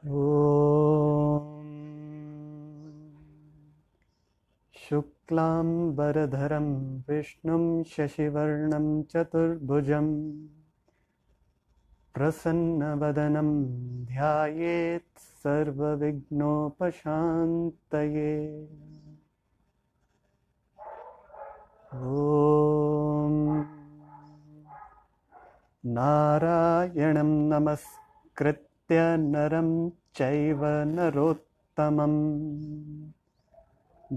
ॐ शुक्लाम्बरधरं विष्णुं शशिवर्णं चतुर्भुजं प्रसन्नवदनं ध्यायेत् सर्वविघ्नोपशान्तये। ॐ नारायणं नमस्कृत्य नरं चैव नरोत्तमं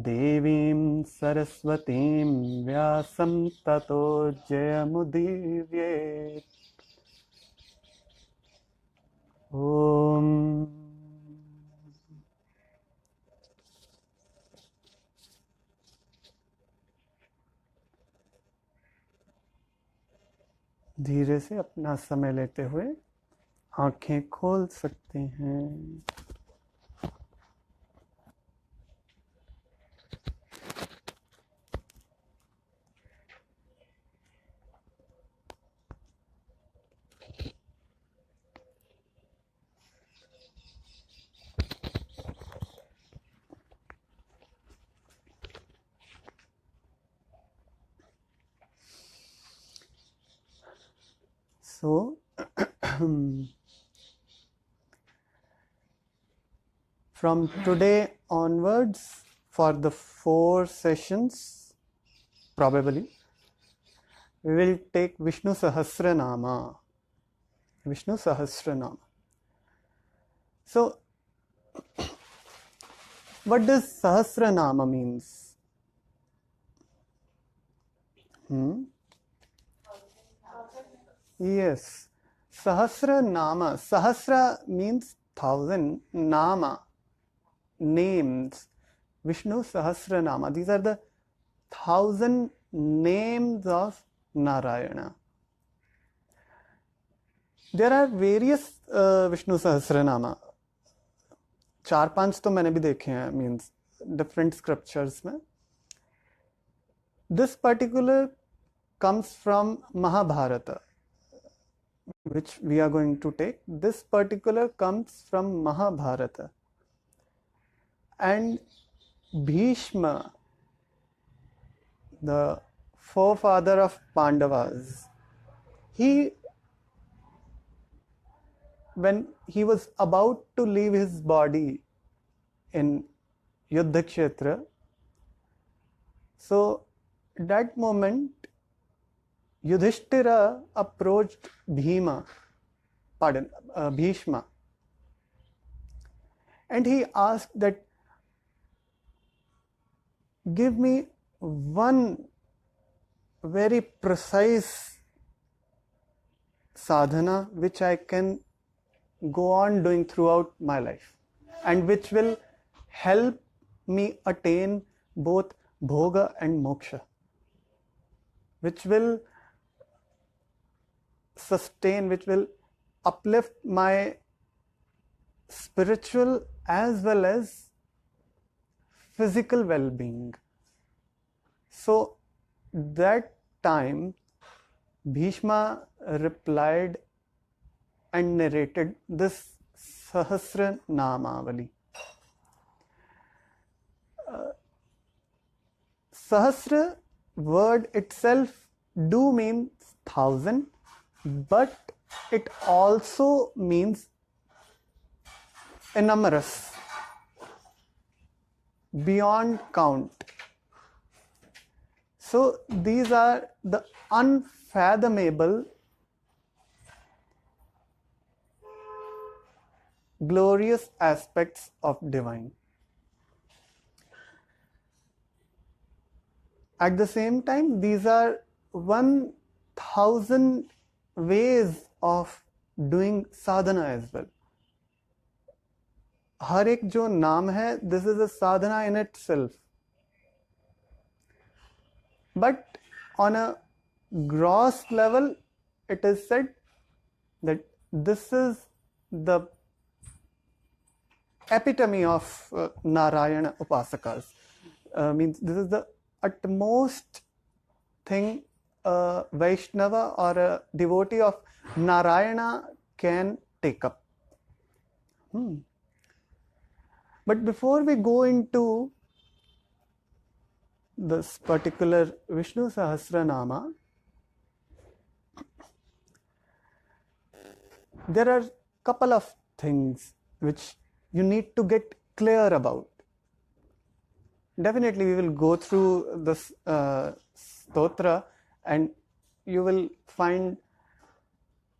देवीं सरस्वतीं व्यासं ततो जयमुदीरयेत्। ॐ धीरे से अपना समय लेते हुए आंखें खोल सकते हैं। So from today onwards, for the 4 sessions, probably, we will take Vishnu Sahasranama. Vishnu Sahasranama. So, what does Sahasranama means? Yes, Sahasranama. Sahasra means 1000, Nama, names. Vishnu Sahasranama. These are the 1000 names of Narayana. There are various Vishnu Sahasranama. 4-5 तो मैंने भी देखे हैं, means different scriptures में. This particular comes from Mahabharata, which we are going to take. This particular comes from Mahabharata. And Bhishma, the forefather of Pandavas, when he was about to leave his body in Yuddhakshetra, so at that moment Yudhishthira approached Bhishma, and he asked that, give me one very precise sadhana which I can go on doing throughout my life, and which will help me attain both bhoga and moksha, which will sustain, which will uplift my spiritual as well as physical well-being. So that time Bhishma replied and narrated this Sahasranamavali. Sahasra word itself do mean 1000, but it also means enormous, beyond count. So these are the unfathomable, glorious aspects of divine. At the same time, these are 1000 ways of doing sadhana as well. हर एक जो नाम है, this is a sadhana in itself. But on a gross level, it is said that this is the epitome of Narayana Upasakas. Means this is the utmost thing a Vaishnava or a devotee of Narayana can take up. But before we go into this particular Vishnu Sahasranama, there are couple of things which you need to get clear about. Definitely we will go through this stotra and you will find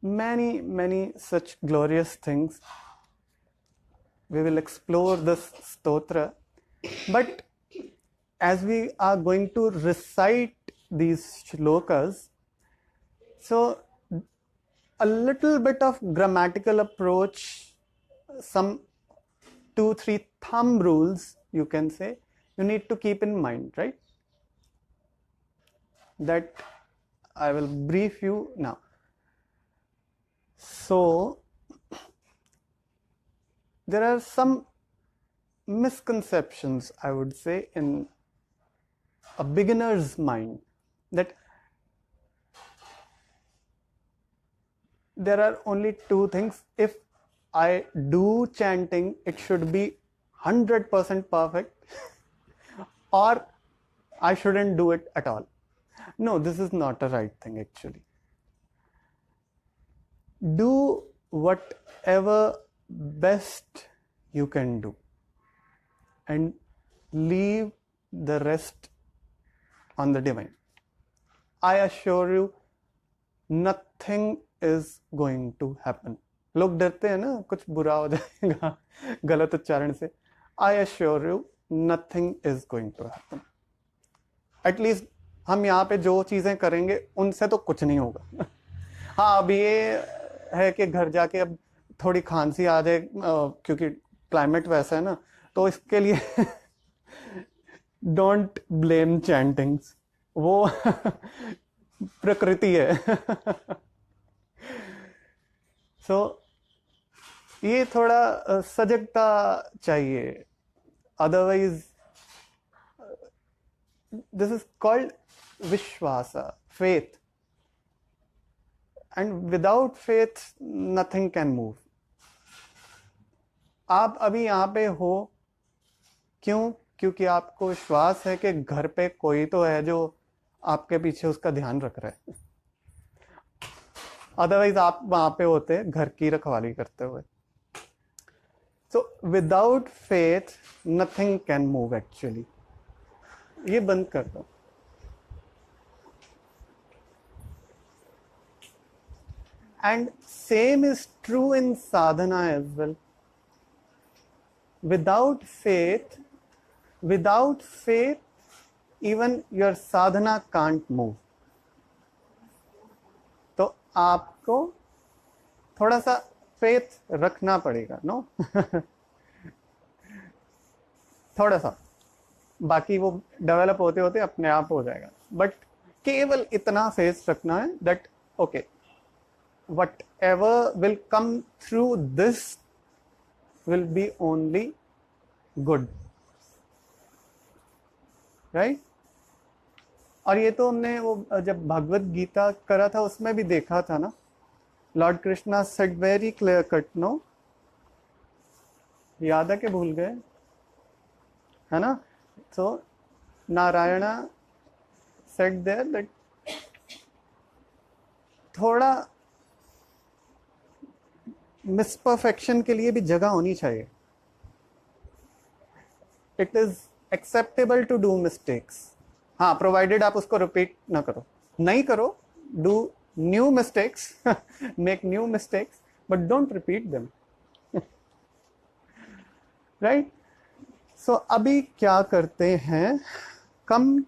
many such glorious things. We will explore this stotra, but as we are going to recite these shlokas, so a little bit of grammatical approach, some 2-3 thumb rules you can say, you need to keep in mind, right? That I will brief you now. So there are some misconceptions, I would say, in a beginner's mind, that there are only two things. If I do chanting, it should be 100% perfect, or I shouldn't do it at all. No, this is not a right thing actually. Do whatever best you can do and leave the rest on the divine. I assure you, nothing is going to happen. लोग डरते हैं ना कुछ बुरा हो जाएगा गलत उच्चारण से. I assure you, nothing is going to happen. At least हम यहाँ पे जो चीजें करेंगे उनसे तो कुछ नहीं होगा. हाँ, अब ये है कि घर जाके अब थोड़ी खांसी आ जाए क्योंकि क्लाइमेट वैसा है ना, तो इसके लिए डोंट ब्लेम चैंटिंग्स, वो प्रकृति है. सो ये थोड़ा सजगता चाहिए. अदरवाइज दिस इज कॉल्ड विश्वासा, faith, and without faith nothing can move. आप अभी यहाँ पे हो क्यों? क्योंकि आपको विश्वास है कि घर पे कोई तो है जो आपके पीछे उसका ध्यान रख रहा है. अदरवाइज आप वहां पे होते घर की रखवाली करते हुए. So without faith nothing can move actually. ये बंद कर दो. And same is true in sadhana as well. Without faith, even your sadhana can't move. तो आपको थोड़ा सा faith रखना पड़ेगा, no? थोड़ा सा, बाकी वो डेवलप होते होते अपने आप हो जाएगा. बट केवल इतना faith रखना है that okay, whatever will come through this will be only good, right? और ये तो हमने वो जब भगवत गीता करा था उसमें भी देखा था ना. Lord Krishna said very clear cut, no? याद है कि भूल गए, है ना? So Narayana said there that थोड़ा मिसपरफेक्शन के लिए भी जगह होनी चाहिए. It is acceptable to do mistakes. हाँ, प्रोवाइडेड आप उसको रिपीट ना करो. नहीं करो, do new mistakes, make new mistakes, but don't repeat them. Right? So अभी क्या करते हैं, come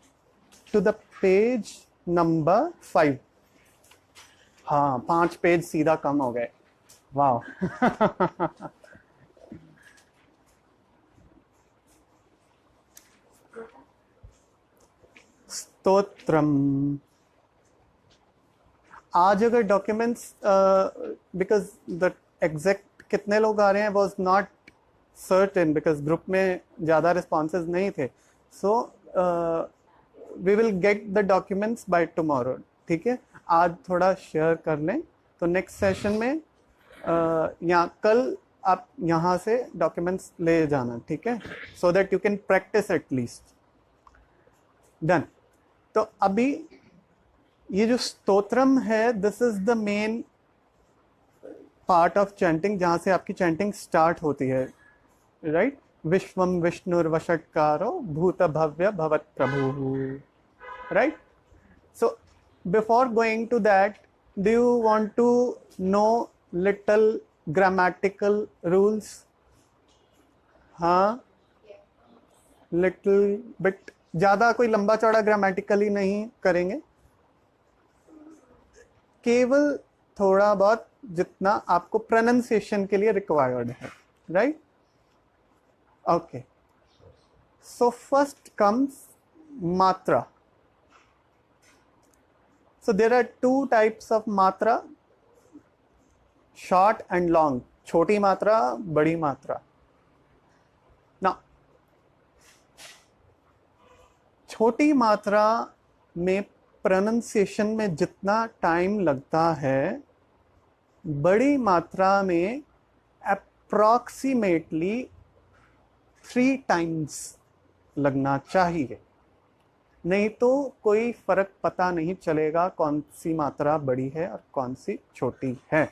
to the page number 5. हाँ, 5 पेज सीधा कम हो गए. वाओ. स्तोत्रम. आज अगर डॉक्यूमेंट्स, बिकॉज द एग्जैक्ट कितने लोग आ रहे हैं was not certain, because group में ज़्यादा रिस्पॉन्सेज नहीं थे. So we will get the documents by tomorrow. ठीक है, आज थोड़ा शेयर कर लें तो नेक्स्ट सेशन में या कल आप यहाँ से डॉक्यूमेंट्स ले जाना, ठीक है, so that you can practice at least. Done. तो अभी ये जो स्तोत्रम है, this is the main part of chanting, जहाँ से आपकी चैंटिंग स्टार्ट होती है, राइट? विश्वम विष्णुर्वषट्कारो भूत भव्य भवत प्रभु, right? So before going to that, do you want to know little grammatical rules? हाँ, little bit, ज़्यादा कोई लंबा चौड़ा ग्रामेटिकली नहीं करेंगे, केवल थोड़ा बहुत जितना आपको प्रोनाउंसिएशन के लिए रिक्वायर्ड है, right? Okay, so first comes मात्रा. So there are two types of matra, short and long. छोटी मात्रा, बड़ी मात्रा. Now, छोटी मात्रा में pronunciation में जितना टाइम लगता है, बड़ी मात्रा में approximately 3 times लगना चाहिए. नहीं तो कोई फर्क पता नहीं चलेगा कौन सी मात्रा बड़ी है और कौन सी छोटी है,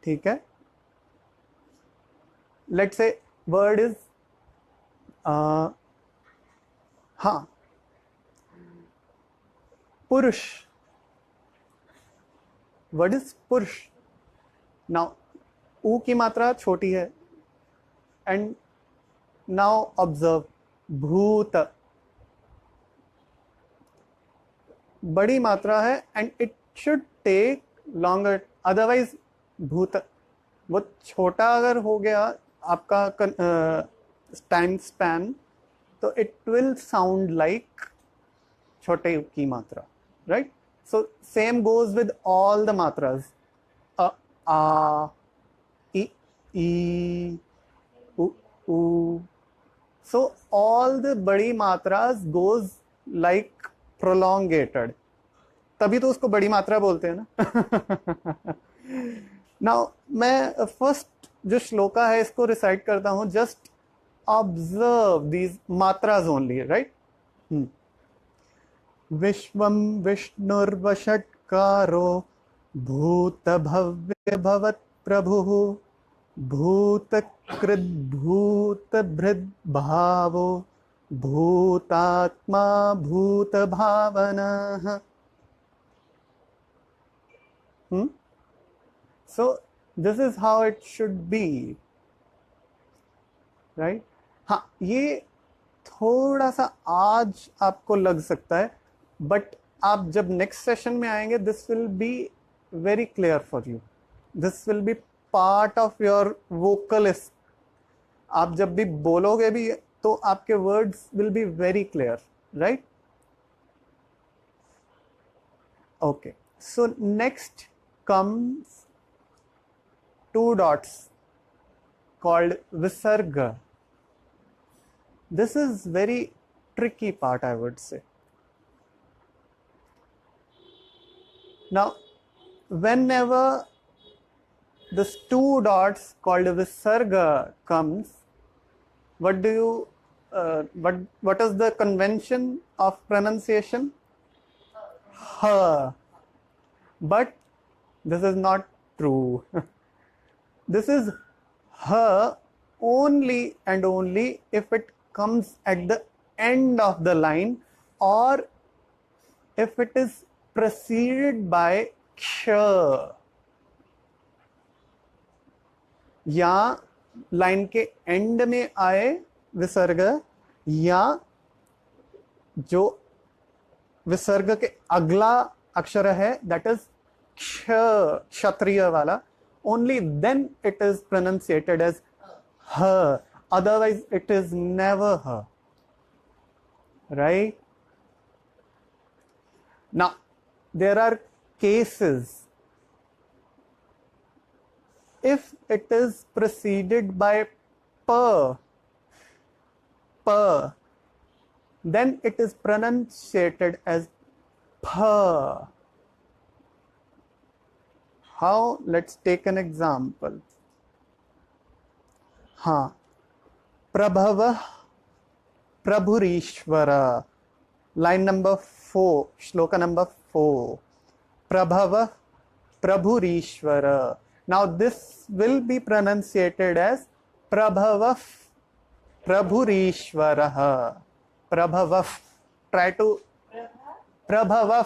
ठीक है? लेट्स से वर्ड इज हाँ, पुरुष. वर्ड इज पुरुष. नाउ ऊ की मात्रा छोटी है, एंड नाउ ऑब्जर्व भूत बड़ी मात्रा है, and it should take longer, otherwise भूत वो छोटा अगर हो गया आपका टाइम स्पैन, तो इट विल साउंड लाइक छोटे की मात्रा, right? So same goes with all the मात्रास, आ ई उ. सो ऑल द बड़ी मात्रास गोज लाइक प्रोलोंगेटेड, तभी तो उसको बड़ी मात्रा बोलते हैं ना. नाउ मैं फर्स्ट जो श्लोका है इसको रिसाइट करता हूं. जस्ट ऑब्जर्व दीज मात्रास ओनली, राइट? विश्वम विष्णुर्वषट्कारो भूत भव्य भवत प्रभु भूत कृत भूत भृद भावो भूतात्मा भूत भावना. So this is how it should be, right? हाँ, ये थोड़ा सा आज आपको लग सकता है, बट आप जब नेक्स्ट सेशन में आएंगे, this will be very clear for you. This will be part of your vocalist. आप जब भी बोलोगे भी तो आपके words will be very clear, right? Okay, so next comes 2 dots called visarga. This is very tricky part, I would say. Now, whenever this 2 dots called visarga comes, what do you what is the convention of pronunciation? Ha. But this is not true. This is ha only and only if it comes at the end of the line, or if it is preceded by ksha. या line के and में आए विसर्ग, या जो विसर्ग के अगला अक्षर है, दैट इज क्षत्रिय वाला, only then it is pronunciated as ha, otherwise it is never ha, right? Now there are cases if it is preceded by pa, then it is pronunciated as pha. How? Let's take an example. हाँ, प्रभव प्रभुरीश्वर, line number 4, श्लोका number 4. प्रभव प्रभुरीश्वर. Now this will be pronunciated as Prabhava Prabhurishvarah. Prabhava. Try to Prabhava.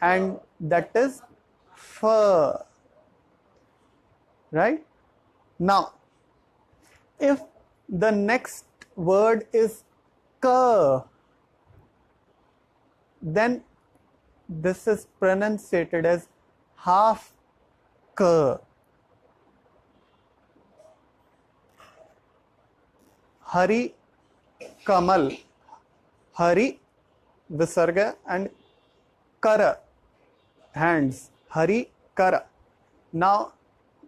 And that is F. Right? Now, if the next word is Ka, then this is pronunciated as half Ka. Hari Kamal. Hari Visarga and Kara, hands. Hari Kara. Now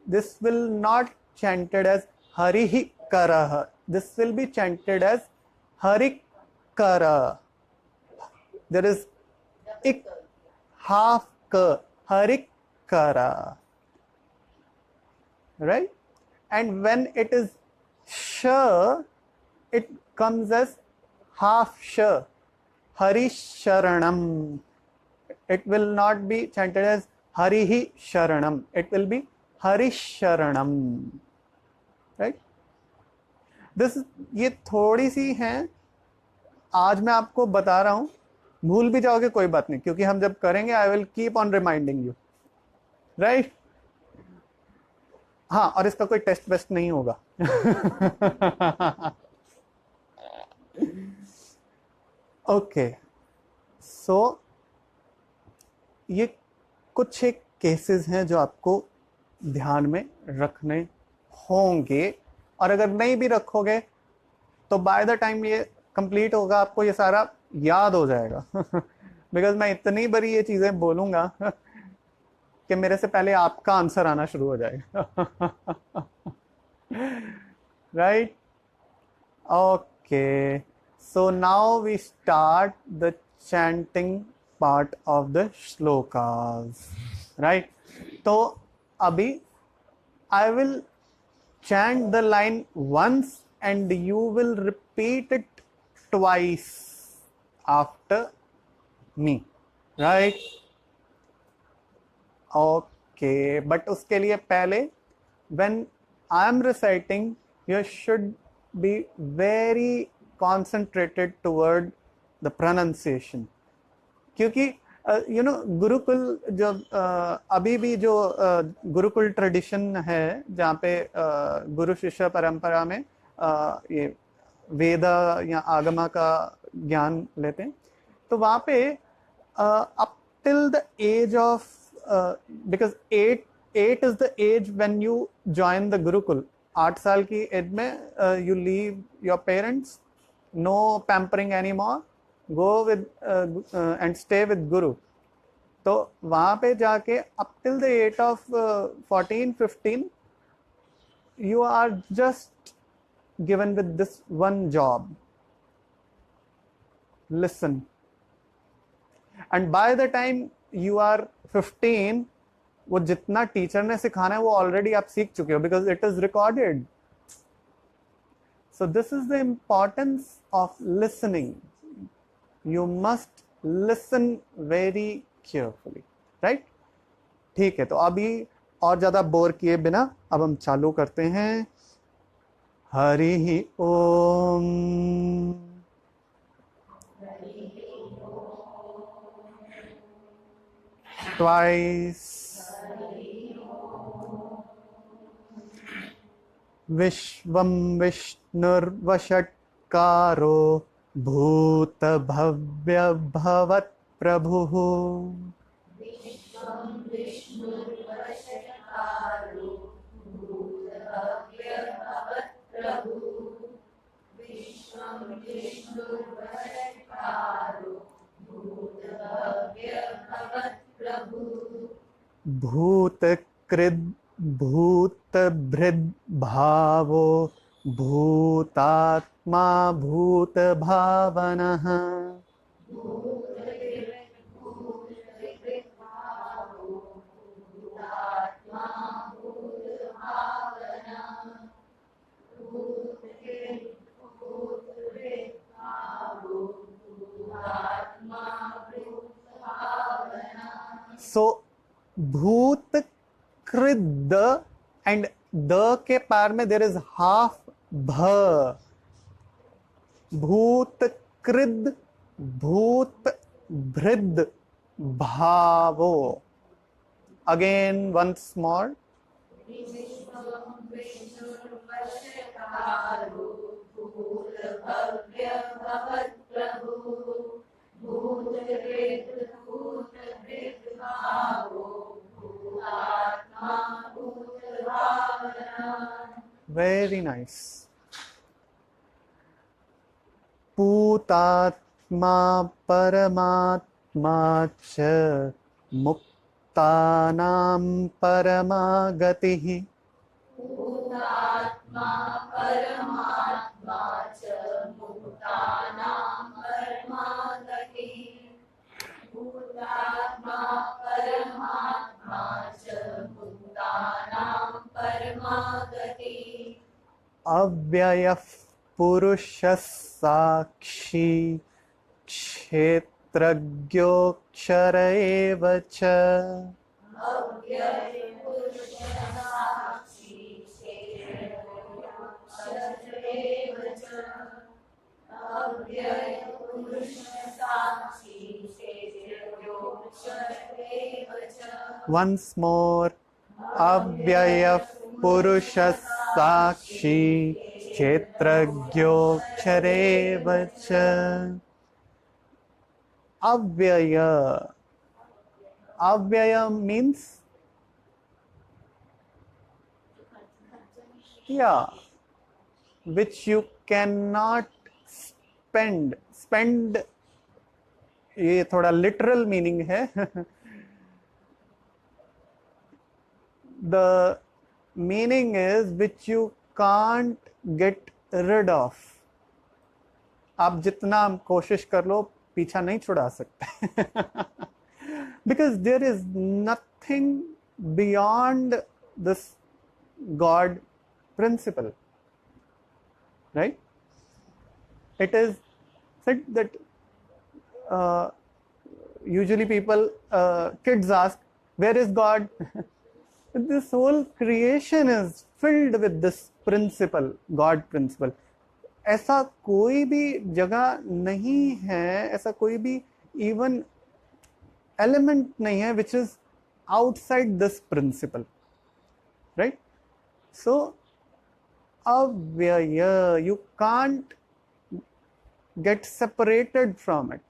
this will not chanted as Harihi Karaha. This will be chanted as Hari Kara. There is ik, half ka, Hari Kara. Right? And when it is sh, it comes as half sh, Hari Sharanam. It will not be chanted as Harihi Sharanam. It will be Hari Sharanam. Right? This, ये थोड़ी सी हैं, आज मैं आपको बता रहा हूं, भूल भी जाओगे कोई बात नहीं, क्योंकि हम जब करेंगे I will keep on reminding you. Right? हाँ, और इसका कोई टेस्ट वेस्ट नहीं होगा. ओके, सो ये कुछ एक केसेस हैं जो आपको ध्यान में रखने होंगे, और अगर नहीं भी रखोगे तो बाय द टाइम ये कंप्लीट होगा आपको ये सारा याद हो जाएगा. बिकॉज मैं इतनी बड़ी ये चीजें बोलूंगा कि मेरे से पहले आपका आंसर आना शुरू हो जाएगा. Right? Okay, so now we start the chanting part of the shlokas. Right? तो अभी I will chant the line once and you will repeat it twice after me. Right? Okay, but उसके लिए पहले when I am reciting you should be very concentrated toward the pronunciation. क्योंकि you know Gurukul जो अभी भी जो Gurukul tradition है जहाँ पे गुरु शिष्य परंपरा में ये वेद या आगमा का ज्ञान लेते हैं, तो वहाँ पे up till the age of because 8 is the age when you join the gurukul. 8 साल की एज में you leave your parents, no pampering any more, go with and stay with guru. तो वहाँ पे जाके up till the age of 14-15 you are just given with this one job: listen. And by the time you are 15 वो जितना teacher ने सिखाना है वो ऑलरेडी आप सीख चुके हो, because it is recorded. So this is the importance of listening. You must listen very carefully. Right? ठीक है, तो अभी और ज्यादा बोर किए बिना अब हम चालू करते हैं. हरि ओम. Twice. विश्वं विष्णुर्वषट्कारो भूत भव्य भवत् प्रभुः. भूतकृद् भूतभृद् भावो भूतात्मा भूतभावनः. So bhut krid and the के पार में there is half bha. Bhut krid bhut bhrid bhavo. Again once more. Very nice. Putatma paramatma cha muktanam paramagatihi. Putatma paramatma cha muktanam paramagatihi. Putatma paramatma cha muktanam paramagatihi. Avyayah purushas sakshi kshetragyoksara eva cha. Avyaya purusha sakshi kshetragyoksara eva cha. Avyaya purusha sakshi kshetragyoksara eva cha. Once more. Avyayah purushas sakshi kshetragyokshara cha. Avyaya. Avyaya means, yeah, which you cannot spend. Spend ये थोड़ा literal meaning है. The meaning is which you can't get rid of. आप जितना कोशिश कर लो पीछा नहीं छुड़ा सकते. Because there is nothing beyond this God principle, right? It is said that usually people, kids ask, where is God? This whole creation is filled with this principle, God principle. ऐसा कोई भी जगह नहीं है, ऐसा कोई भी even element नहीं है which is outside this principle, right? So avyaya, you can't get separated from it.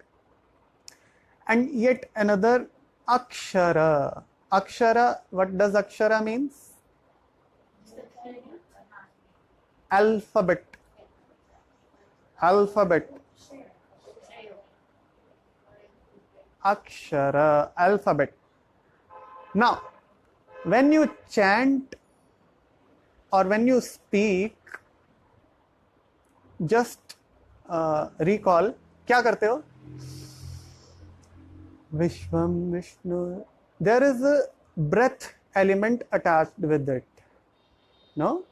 And yet another akshara. Akshara, what does akshara means? Alphabet. Alphabet. Akshara, alphabet. Now, when you chant or when you speak, just recall, क्या करते हो? Vishvam Vishnu. There is a breath element attached with it. No?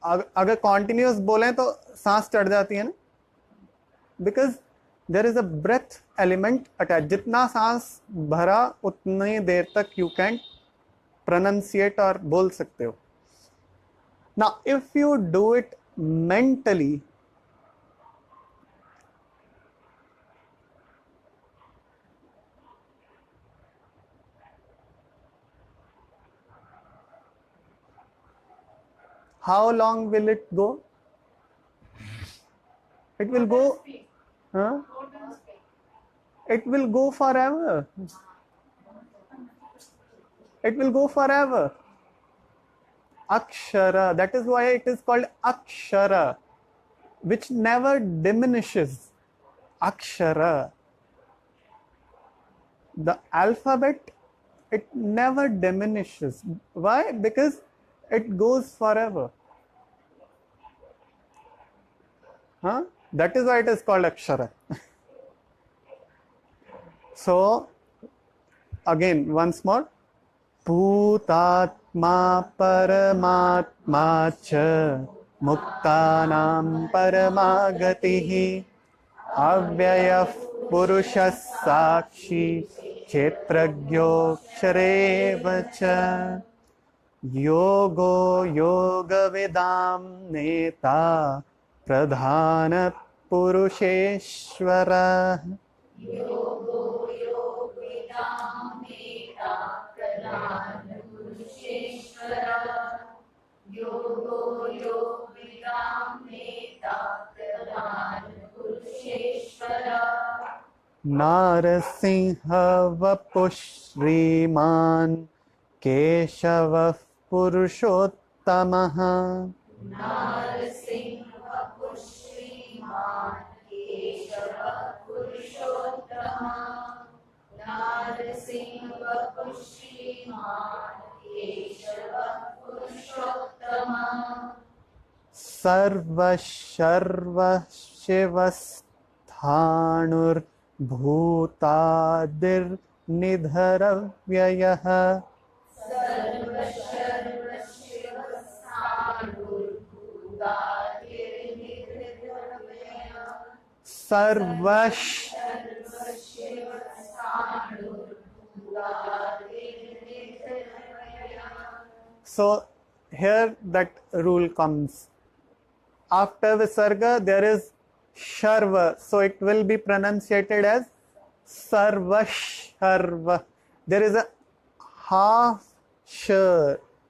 अगर continuous बोलें तो सांस चढ़ जाती है ना? Because there is a breath element attached. जितना सांस भरा उतनी देर तक you can pronunciate और बोल सकते हो. Now, if you do it mentally, how long will it go? It will go, huh? It will go forever. It will go forever. Akshara, that is why it is called Akshara, which never diminishes. Akshara. The alphabet, it never diminishes. Why? Because it goes forever. Huh? That is why it is called Akshara. So, again, once more. Bhutatma paramatma cha muktanam paramagatihi avyayah purushas sakshi क्षेत्रज्ञोऽक्षरे च योगो योगविदां नेता प्रधान पुरुषेश्वरः योगो योगिनां नेता प्रधान पुरुषेश्वरः योगो योगिनां नेता प्रधान पुरुषेश्वरः नारसिंह वपुः श्रीमान् केशवः पुरुषोत्तमः नारसिंह श्रीमान् केशवः पुरुषोत्तमः नारसिंह श्रीमान् केशवः पुरुषोत्तमः सर्वशर्वशिवस्थाणुर्भूतादिर्निधरव्ययः सर्वश So here that rule comes. After Visarga there is Sharva, so it will be pronunciated as Sarvasharva. There is a half sh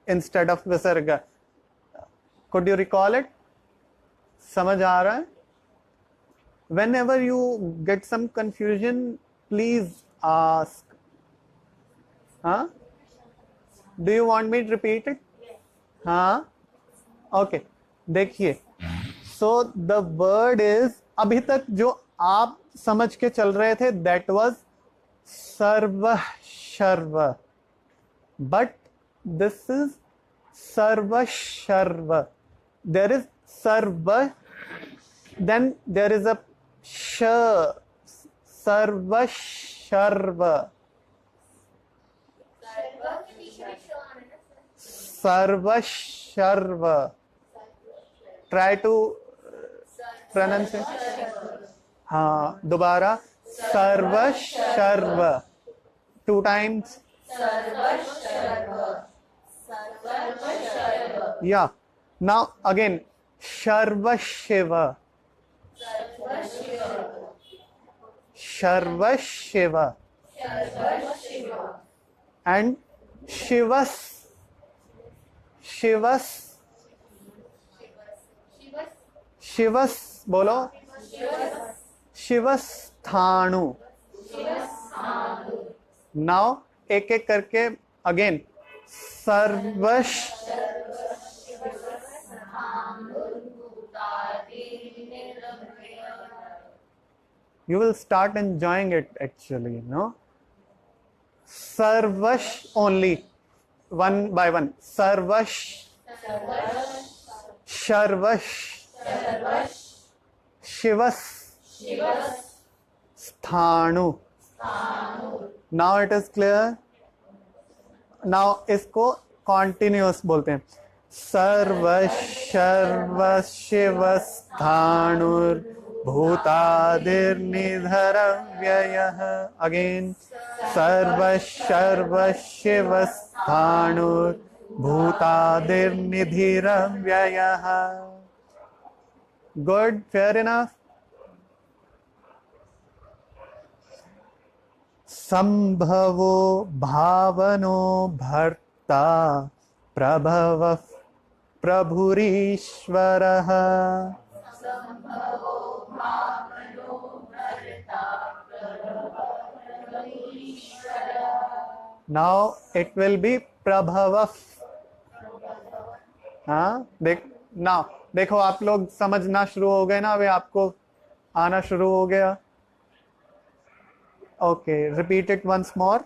instead of Visarga. Could you recall it? समझ आ रहा है? Whenever you get some confusion, please ask. Huh? Do you want me to repeat it? हाँ? Okay. देखिए. So the word is, अभी तक जो आप समझ के चल रहे थे, that was serve Sharva. But this is serve Sharva. There is sarva, then there is a sh, sarva sharva. Sarva sharva. Try to pronounce it. हाँ, दोबारा सर्व शर्व. 2 times. Yeah. Now again, Sharva Shiva. Sharva Shiva. And Shivas. Shivas. Shivas. Bolo. Shivas Thanu. Now, एक एक करके again. Sarvash. You will start enjoying it actually, no? Sarvash only, one by one. Sarvash, Sharvash, Shivas, Sthanu. Now it is clear. Now इसको continuous बोलते हैं. सर्व शर्व Shiv स्थाणुर भूतादिर्निधरव्ययः. Again, सर्व शर्व Shiv स्थाणुर भूतादिर्निधिरव्ययः. Good, fair enough. संभवो भावनो भर्ता प्रभव प्रभुरीश्वरः. Now it will be प्रभव. हाँ, now देखो आप लोग समझना शुरू हो गए ना, अभी आपको आना शुरू हो गया. Okay, repeat it once more.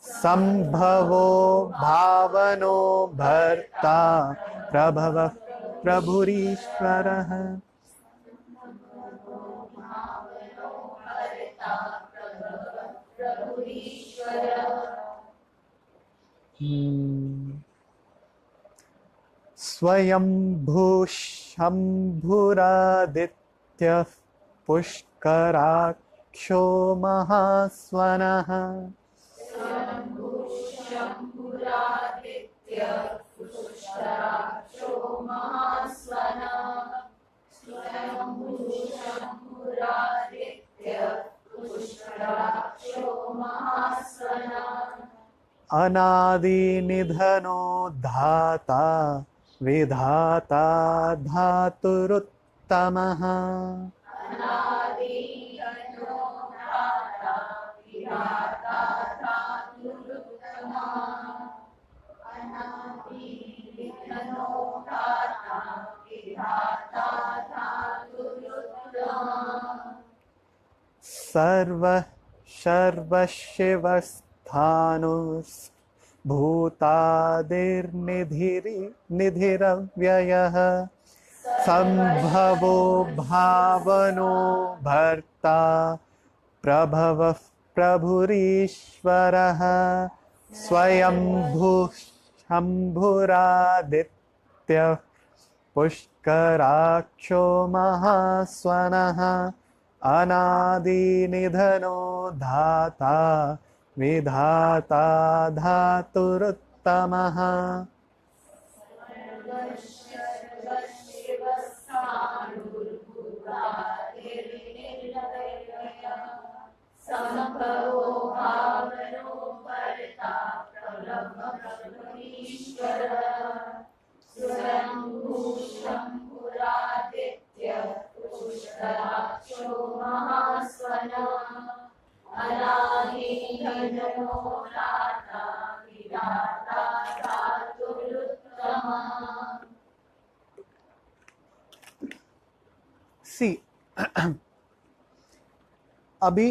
संभवो भावनो भर्ता प्रभव प्रभुरीश्वरः. स्वयंभूशंभुरादित्यः पुष्कराक्षो महास्वनः. शम्भुरादित्य पुष्कराक्षो महास्वनः शम्भुरादित्य पुष्कराक्षो महास्वनः अनादि निधनो धाता विधाता धातुरुत्तमः अनादिनिधनो धाता विधाता धातुरुत्तमः अनादिनिधनो धाता विधाता धातुरुत्तमः सर्वशर्वशिवस्थाणुर्भूतादिर्निधिरव्ययः संभवो भावनो भर्ता प्रभवः प्रभुरीश्वरः स्वयंभुः शम्भुरादित्यः पुष्कराक्षो महास्वनः अनादिनिधनो धाता विधाता धातुरुत्तमः संभवो भावनो भर्ता प्रभवईश्वरः स्वयंभुः शम्भुरादित्य पुष्कराक्षो महास्वनः अनादिनिधनो धाता विधाता धातुरुत्तमः सी अभी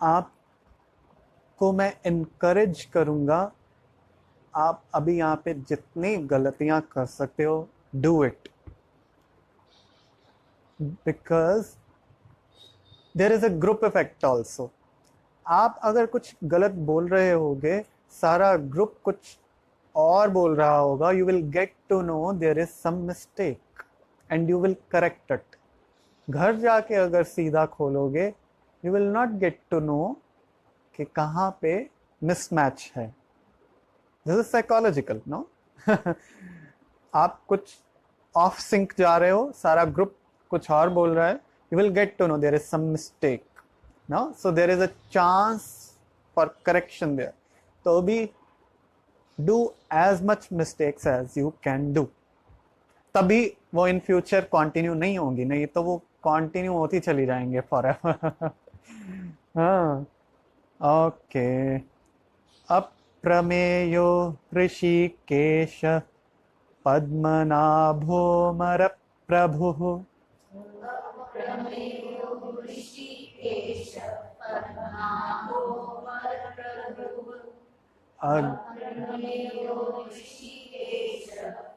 आपको मैं इनकरेज करूंगा, आप अभी यहाँ पे जितनी गलतियां कर सकते हो do it, because there is a group effect also. आप अगर कुछ गलत बोल रहे होगे, सारा ग्रुप कुछ और बोल रहा होगा, you will get to know there is some mistake and you will correct it. घर जाके अगर सीधा खोलोगे, you will not get to know कि कहाँ पे मिसमैच है. This is psychological, no. आप कुछ ऑफ सिंक जा रहे हो, सारा ग्रुप कुछ और बोल रहा है, you will get to know there is some mistake, no? So there is a chance for correction there. तो भी do as much mistakes as you can do. तभी वो in future continue नहीं होंगी, नहीं तो वो continue होती चली जाएंगे forever. हाँ, okay. अप्रमेयो ऋषिकेश पद्मनाभोमर प्रभुः प्रमेयो Rishikesh पद्मनाभोमरप्रभुः प्रमेयो Rishikesh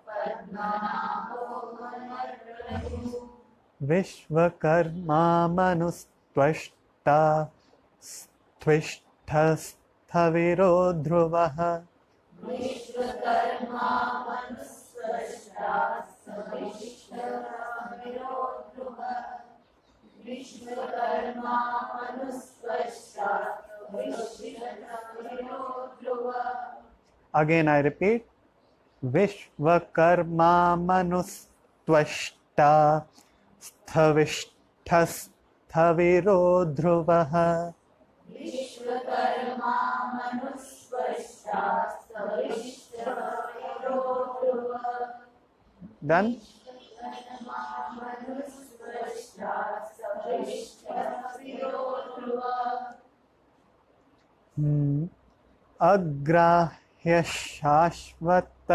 पद्मनाभोमरप्रभुः Vishwakarma मनुस्त्वष्टस्थविरो ध्रुवः Vishwakarma मनुस्त्वष्टा सविष्टविरो ध्रुवः Vishwakarma मनुस्त्वष्टा सविष्टविरो ध्रुवः. Again I repeat, Vishwakarma मनुस्त्वष्टा स्थविष्ठस्थविरो ध्रुवः Vishwakarma मनुस्त्वष्टा सविष्टविरो ध्रुवः. Done? Vishwakarma मनुस्त्वष्टा सविष्टविरो ध्रुवः. अग्राह्य शाश्वत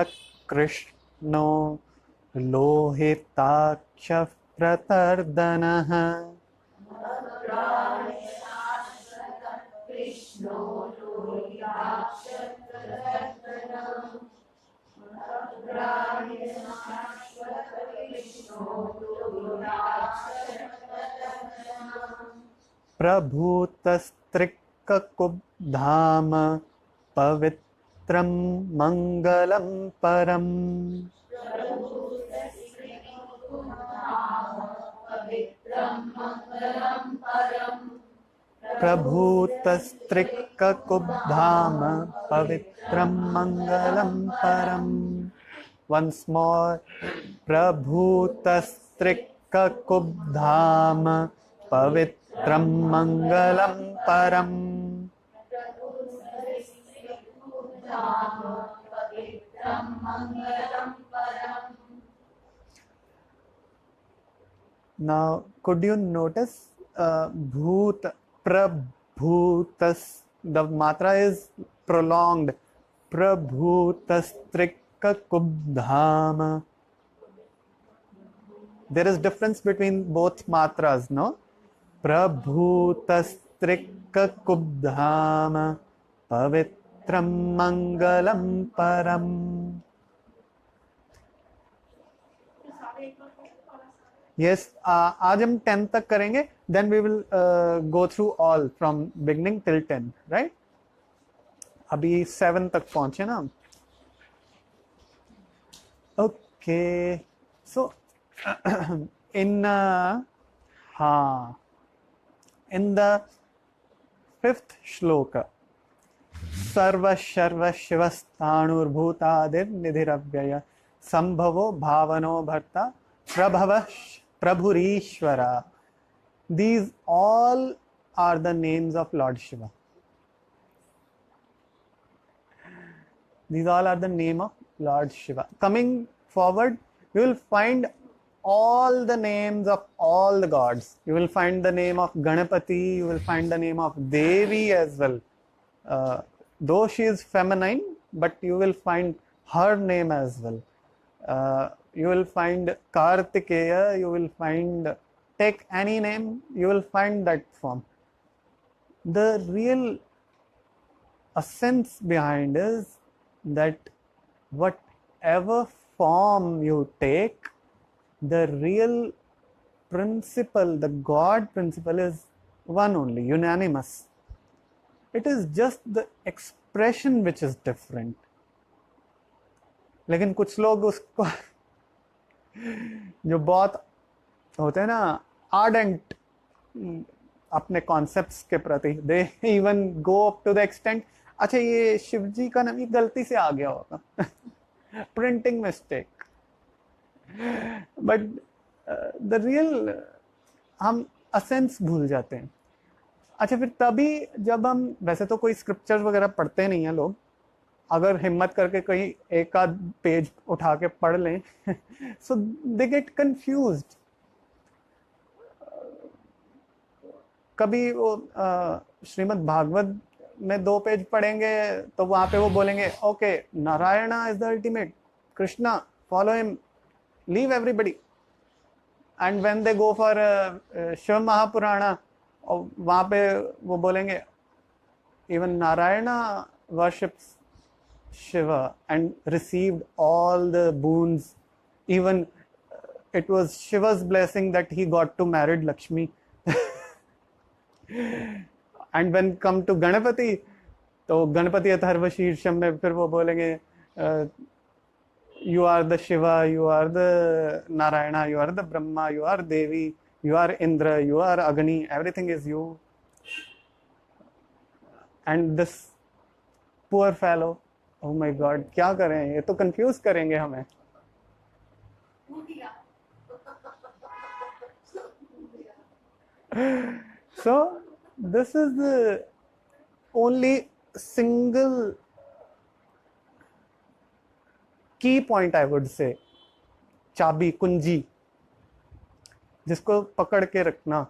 कृष्णो लोहिताक्ष प्रतर्दनः कृष्णो लोहिताक्षप्रतर्दनः प्रभूतस्त्रिक्कुब्धाम पवित्रं मंगलं परम् पवित्रं मङ्गलं परम् प्रभूतस्त्रिक्कुब्धाम पवित्रं मंगलम परम. Once more. प्रभूतस्त्रिक्कुब्धाम पवित्रं मंगलम परम. पवित्रं मङ्गलं परम्. Now, could you notice bhoot, prabhutas, the matra is prolonged. Prabhutastrikka kubdhama. There is difference between both matras, no? Prabhutastrikka kubdhama pavitram mangalam param. Yes, आज हम 10 तक करेंगे. Then we will go through all from beginning till 10, right? अभी 7 तक पहुंचे ना. Okay, so in in the 5th shloka, सर्व शर्व शिवस्ताणुर भूतादिर निधिरव्यय संभवो भावनो भर्ता प्रभव Prabhurishwara. These all are the names of Lord Shiva. These all are the name of Lord Shiva. Coming forward, you will find all the names of all the gods. You will find the name of Ganapati, you will find the name of Devi as well. Though she is feminine, but you will find her name as well. You will find Kartikeya, you will find, take any name, you will find that form. The real essence behind is that whatever form you take, the real principle, the God principle is one only, unanimous. It is just the expression which is different. लेकिन कुछ लोग उसको जो बहुत होते हैं ना ardent अपने कॉन्सेप्ट्स के प्रति, they even go up to the extent, अच्छा ये शिव जी का नाम ये गलती से आ गया होगा, printing mistake. But the real हम असेंस भूल जाते हैं. अच्छा फिर तभी जब हम, वैसे तो कोई स्क्रिप्चर्स वगैरह पढ़ते नहीं है लोग, अगर हिम्मत करके कहीं एक आध पेज उठा के पढ़ लें सो दे गेट कंफ्यूज्ड. कभी वो श्रीमद् भागवत में 2 पेज पढ़ेंगे तो वहां पे वो बोलेंगे okay Narayana is the ultimate, Krishna follow him, leave everybody. And when they go for Shiva Mahapurana, और वहां पे वो बोलेंगे even Narayana worships Shiva and received all the boons. Even it was Shiva's blessing that he got to marry Lakshmi. And when come to Ganapati, तो गणपति अथर्व शीर्षम में फिर वो बोलेंगे you are the Shiva, you are the Narayana, you are the Brahma, you are Devi, you are Indra, you are Agni, everything is you. And this poor fellow, oh my God, क्या करें, ये तो confuse करेंगे हमें. So this is the only single key point I would say, चाबी कुंजी, जिसको पकड़ के रखना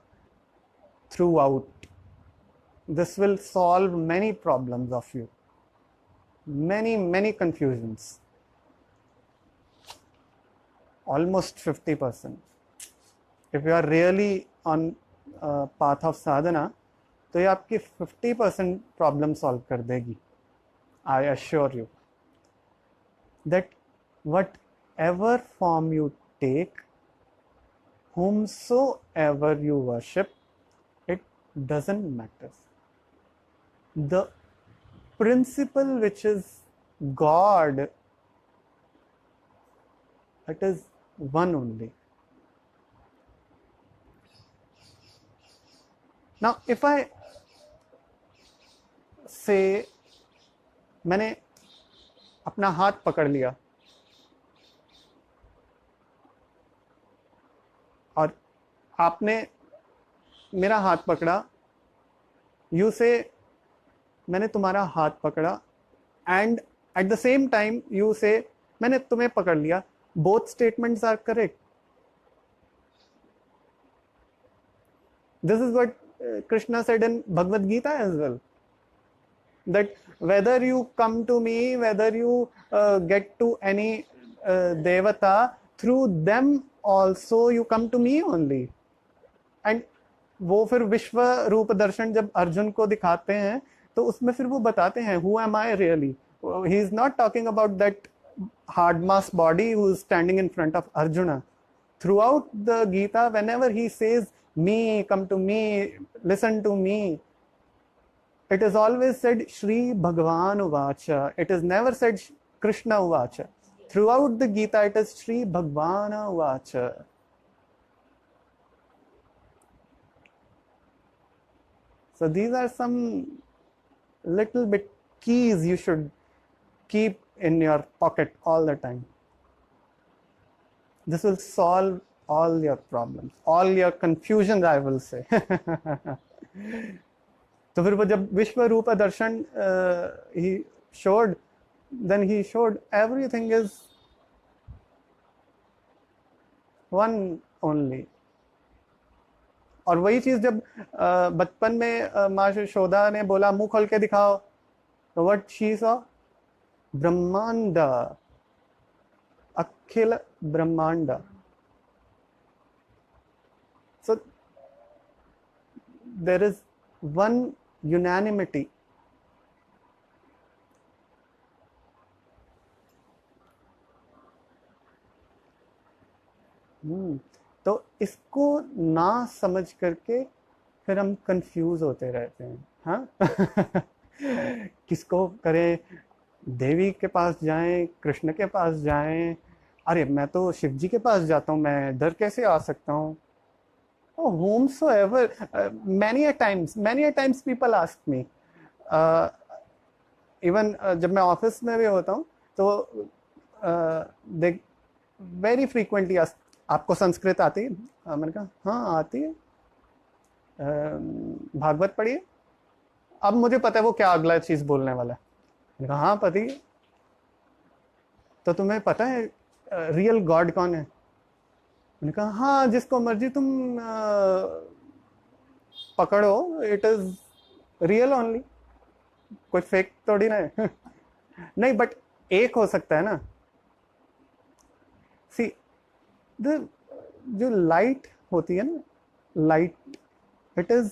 throughout. This will solve many problems of you, many confusions, almost 50%. If you are really on path of sadhana, तो ये आपकी 50% problem solve कर देगी. I assure you that whatever form you take, whomsoever you worship, it doesn't matter. The principle which is God, it is one only. Now if I से मैंने अपना हाथ पकड़ लिया और आपने मेरा हाथ पकड़ा, यू से मैंने तुम्हारा हाथ पकड़ा, and at the same time you say मैंने तुम्हें पकड़ लिया, both statements are correct. This is what Krishna said in Bhagavad Gita as well. That whether you come to me, whether you get to any devata, through them also you come to me only. And वो फिर विश्व रूप दर्शन जब अर्जुन को दिखाते हैं तो उसमें फिर वो बताते हैं who am I really. He is not talking about that hard mass body who is standing in front of Arjuna. Throughout the Gita, whenever he says me, come to me, listen to me, it is always said Shri Bhagavan Uvacha. It is never said Krishna Uvacha. Throughout the Gita, it is Shri Bhagavan Uvacha. So these are some little bit keys you should keep in your pocket all the time. This will solve all your problems, all your confusions, I will say. तो फिर वो जब विश्व रूप दर्शन he showed, then he showed everything is one only. और वही चीज जब बचपन में माँ यशोदा ने बोला मुंह खोल के दिखाओ, तो व्हाट शी सॉ, ब्रह्मांड, अखिल ब्रह्मांड. So there is one unanimity. तो इसको ना समझ करके फिर हम कंफ्यूज होते रहते हैं. हाँ किसको करें, देवी के पास जाएं, कृष्ण के पास जाएं, अरे मैं तो शिव जी के पास जाता हूँ, मैं इधर कैसे आ सकता हूँ. Oh, whomsoever, many a times people ask me, even जब मैं ऑफिस में भी होता हूँ तो they very frequently ask, आपको संस्कृत आती है? मैंने कहा हाँ आती है. भागवत पढ़िए. अब मुझे पता है वो क्या अगला चीज बोलने वाला है. मैंने कहा हाँ पता है. तो तुम्हें पता है रियल गॉड कौन है? मैंने कहा हाँ, जिसको मर्जी तुम पकड़ो, इट इज रियल ओनली, कोई फेक थोड़ी ना है. नहीं, बट एक हो सकता है ना. सी जो लाइट होती है ना, light, it is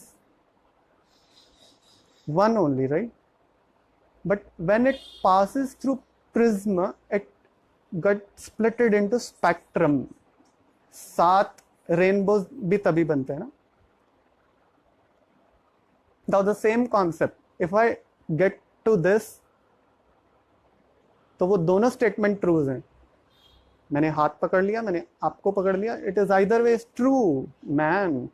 one only, right? But when it passes through prism, it got splitted into spectrum. 7 rainbows भी तभी बनते हैं ना. Now the same concept, if I get to this, तो वो दोनों स्टेटमेंट ट्रूज हैं. मैंने हाथ पकड़ लिया, मैंने आपको पकड़ लिया, it is either ways true man.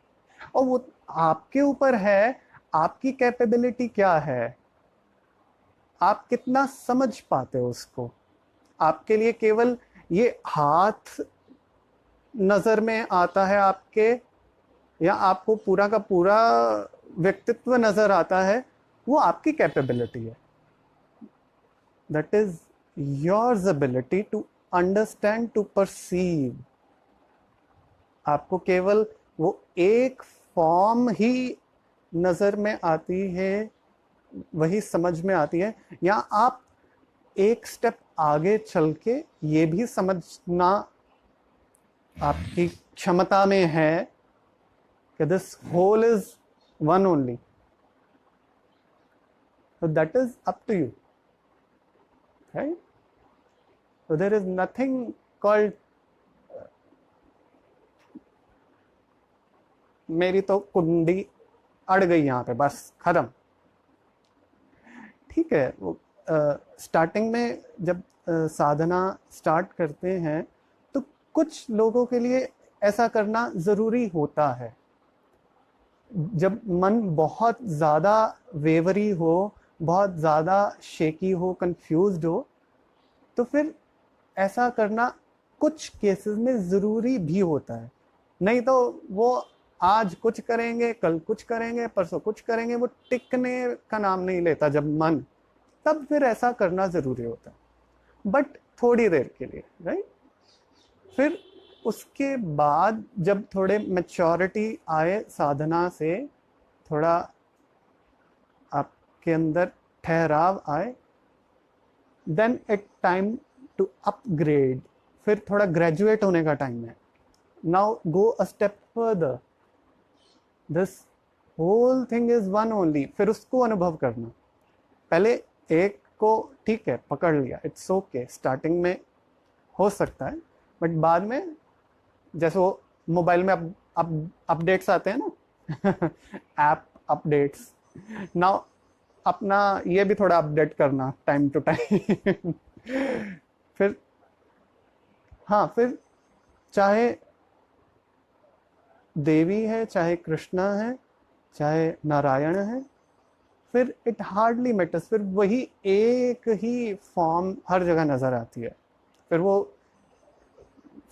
और वो आपके ऊपर है, आपकी कैपेबिलिटी क्या है, आप कितना समझ पाते हो उसको. आपके लिए केवल ये हाथ नजर में आता है आपके, या आपको पूरा का पूरा व्यक्तित्व नजर आता है, वो आपकी कैपेबिलिटी है. That is yours ability to understand, to perceive. आपको केवल वो एक फॉर्म ही नजर में आती है, वही समझ में आती है, या आप एक स्टेप आगे चल के ये भी समझना आपकी क्षमता में है कि this whole is one only. So that is up to you, right? So there is nothing called मेरी तो कुंडी अड़ गई यहाँ पे, बस खत्म. ठीक है, वो स्टार्टिंग में जब साधना स्टार्ट करते हैं तो कुछ लोगों के लिए ऐसा करना ज़रूरी होता है. जब मन बहुत ज़्यादा वेवरी हो, बहुत ज़्यादा शेकी हो, कंफ्यूज्ड हो, तो फिर ऐसा करना कुछ केसेस में ज़रूरी भी होता है। नहीं तो वो आज कुछ करेंगे, कल कुछ करेंगे, परसों कुछ करेंगे, वो टिकने का नाम नहीं लेता जब मन, तब फिर ऐसा करना ज़रूरी होता है, बट थोड़ी देर के लिए, राइट। फिर उसके बाद जब थोड़े मैच्योरिटी आए साधना से, थोड़ा आपके अंदर ठहराव आए, then it time to upgrade, फिर थोड़ा ग्रेजुएट होने का टाइम है। Now go a step further, this whole thing is one only, फिर उसको अनुभव करना। पहले एक को ठीक है पकड़ लिया, इट्स ओके, स्टार्टिंग में हो सकता है, बट बाद में जैसे वो मोबाइल में अब अपडेट्स आते हैं ना ऐप अपडेट्स, नाउ अपना ये भी थोड़ा अपडेट करना टाइम टू टाइम फिर हाँ, फिर चाहे देवी है, चाहे कृष्णा है, चाहे नारायण है, फिर इट हार्डली मैटर्स, फिर वही एक ही फॉर्म हर जगह नजर आती है, फिर वो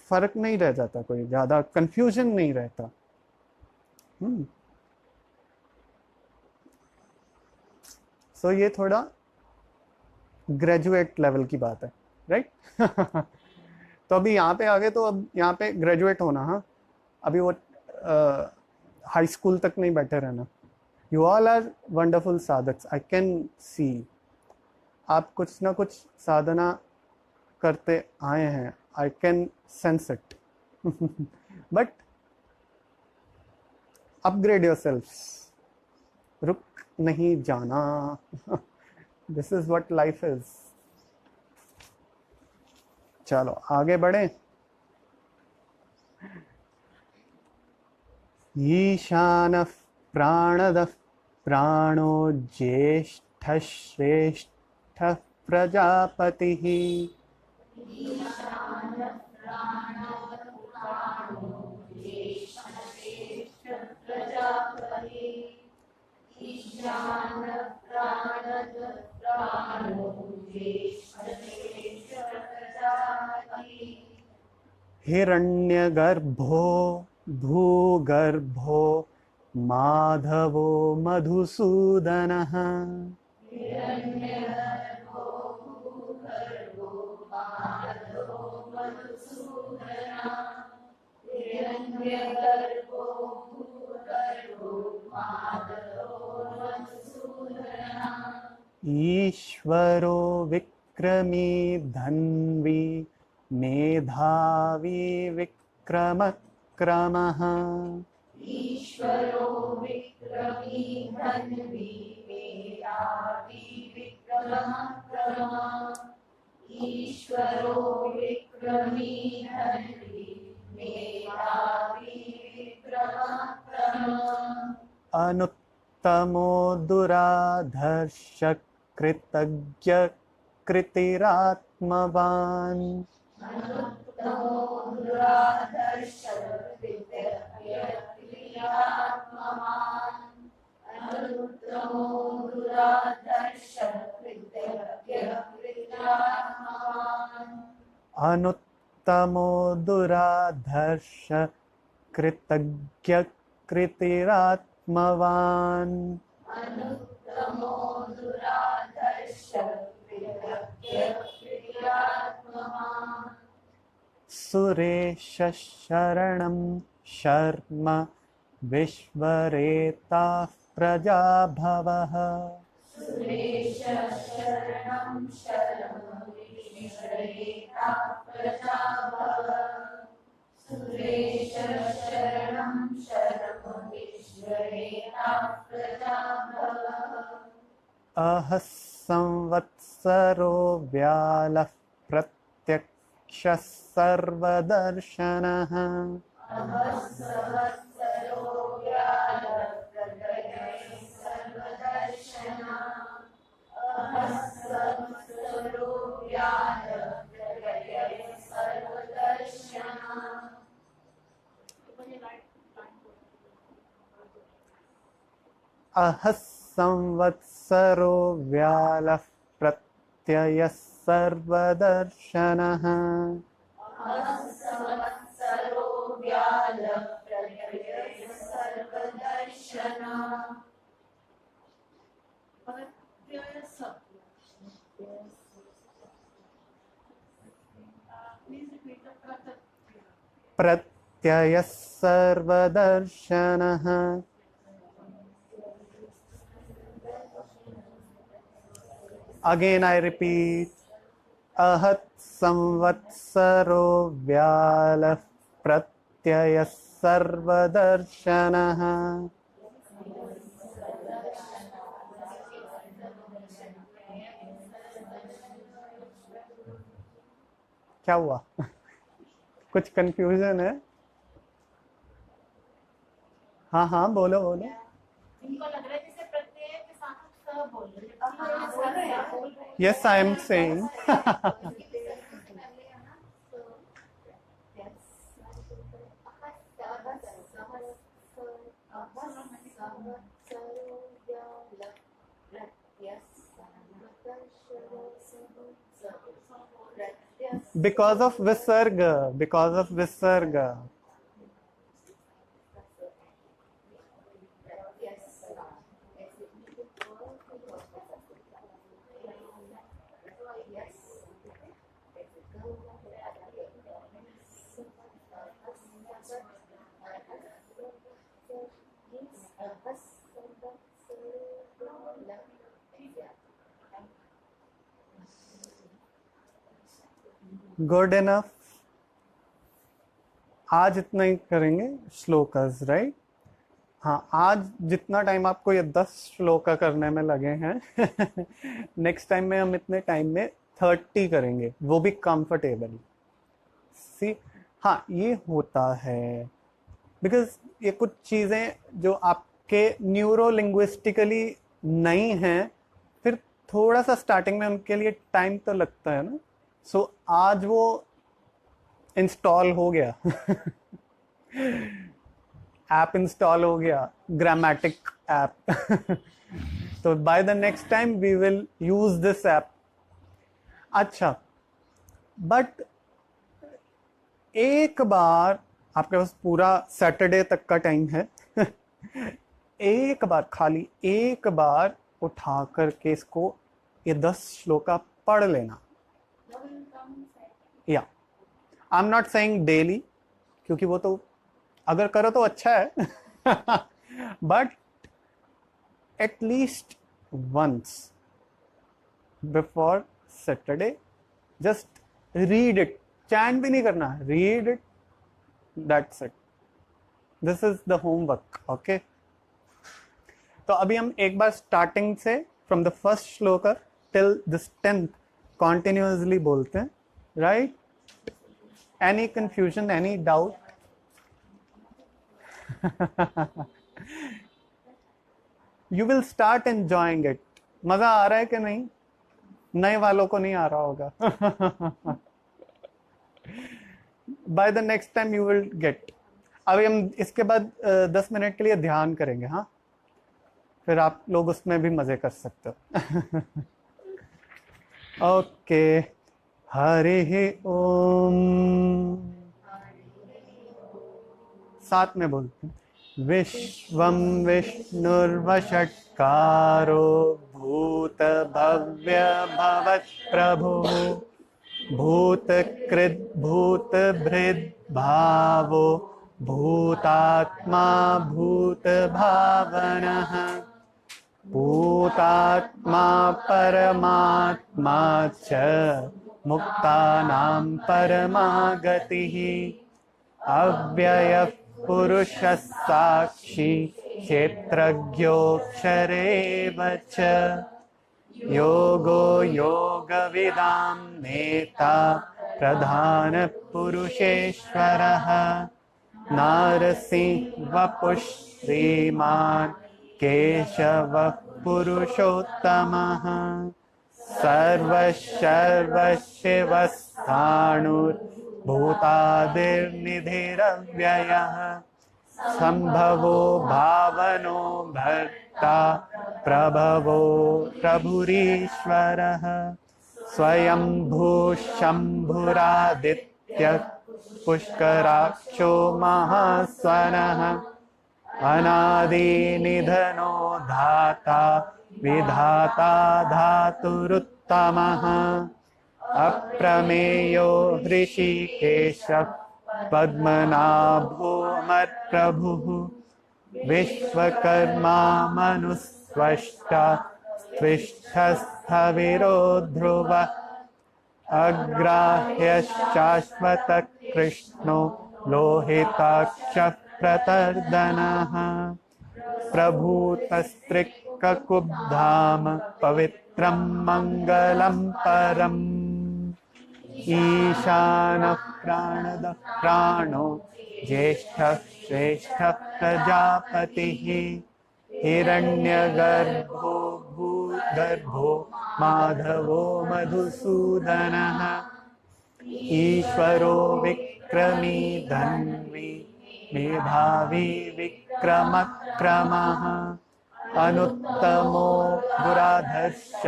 फर्क नहीं रह जाता, कोई ज्यादा कंफ्यूजन नहीं रहता। सो ये थोड़ा ग्रेजुएट लेवल की बात है, राइट तो अभी यहाँ पे आगे, तो अब यहाँ पे ग्रेजुएट होना, हाँ, अभी वो हाई स्कूल तक नहीं बैठे रहना। यू ऑल आर वंडरफुल साधक्स, आई कैन सी आप कुछ ना कुछ साधना करते आए हैं, I can sense it but upgrade yourself, रुक नहीं जाना this is what life is. चलो आगे बढ़े। ईशानः प्राणदः प्राणो ज्येष्ठः श्रेष्ठः प्रजापतिः हिरण्यगर्भो भूगर्भो माधवो मधुसूदनः ईश्वरो विक्रमी धन्वी मेधावी विक्रमक्रमः अनुत्तमो दुराधर्ष कृतज्ञ कृतिरात्मवान् अनुत्तमो दुराधर्ष कृतज्ञ कृतिरात्मवान् सुरेश शरणं शर्म विश्वरेताः प्रजाभवः अहः संवत्सरो व्यालः प्रत्यक्षः सर्वदर्शनः अहः संवत्सरो व्यालः प्रत्ययः सर्वदर्शनः असंवत्सरो व्यालः प्रत्ययः सर्वदर्शनः प्रत्ययः सर्वदर्शनः Again I repeat, अहत् संवत्सरो व्यालः प्रत्ययः सर्वदर्शनः। क्या हुआ? कुछ कंफ्यूजन है? हाँ हाँ बोलो बोलो। इनको लग रहा है जैसे प्रत्यय के साथ स बोल रहे हैं। Yes, I am saying. Because of visarga, because of visarga. Good enough. आज इतना ही करेंगे श्लोकास, राइट? हाँ, आज जितना टाइम आपको ये 10 श्लोका करने में लगे हैं नेक्स्ट टाइम में हम इतने टाइम में 30 करेंगे, वो भी कंफर्टेबली। सी, हाँ ये होता है बिकॉज ये कुछ चीज़ें जो आपके न्यूरो लिंग्विस्टिकली नहीं हैं, फिर थोड़ा सा स्टार्टिंग में उनके लिए टाइम तो लगता है ना। सो आज वो इंस्टॉल हो गया ऐप इंस्टॉल हो गया, ग्रामेटिक ऐप तो by the next time we will use this app. अच्छा, बट एक बार आपके पास पूरा सैटरडे तक का टाइम है एक बार, खाली एक बार उठा करके इसको ये 10 श्लोका पढ़ लेना। या I am not saying daily, क्योंकि वो तो अगर करो तो अच्छा है but at least once before Saturday just read it. Chant भी नहीं करना, read it, that's it. This is the homework, okay? तो अभी हम एक बार स्टार्टिंग से फ्रॉम द फर्स्ट श्लोका टिल दिस 10th कॉन्टिन्यूअसली बोलते हैं, right? Any confusion, any doubt? You will start enjoying it. मजा आ रहा है कि नहीं? नए वालों को नहीं आ रहा होगा bye the next time you will gate. अभी हम इसके बाद 10 मिनट के लिए ध्यान करेंगे, हाँ? फिर आप लोग उसमें भी मजे कर सकते हो ओके। हरि ओम। साथ में बोलते हैं। विश्वं विष्णुर्वषट्कारो भूत भव्य भवत् प्रभुः भूतकृद् भूतभृद् भावो भूतात्मा भूतभावनः भूतात्मा परमात्मा च मुक्तानां परमा गतिः अव्ययः पुरुषः साक्षी क्षेत्रज्ञोऽक्षरेव च योगो योगविदां नेता प्रधान पुरुषेश्वरः नारसिंह वपुः श्रीमान् केशवः पुरुषोत्तमः सर्वशर्वशिवस्थाणुर्भूतादिर्निधिरव्ययः संभवो भावनो भर्ता प्रभवो प्रभुरीश्वरः स्वयंभू शंभुरादित्य पुष्कराक्षो महास्वनः अनादि निधनो धाता विधाता धातुरुत्तमः अप्रमेयो ऋषिकेशः पद्मनाभो मत्प्रभुः विश्वकर्मा मनुस्वष्टा स्विष्ठस्थविरो ध्रुवः अग्राह्यश्शाश्वत कृष्णो लोहिताक्षः प्रतर्दनः प्रभूतस्त्रिक्कुब्धाम पवित्रं मङ्गलं परम् ईशानः प्राणदः प्राणो ज्येष्ठः श्रेष्ठः प्रजापतिः हिरण्यगर्भो भूगर्भो माधवो मधुसूदनः ईश्वरो विक्रमी धन्वी मेधावी विक्रमक्रमः अनुत्तमो दुराधर्ष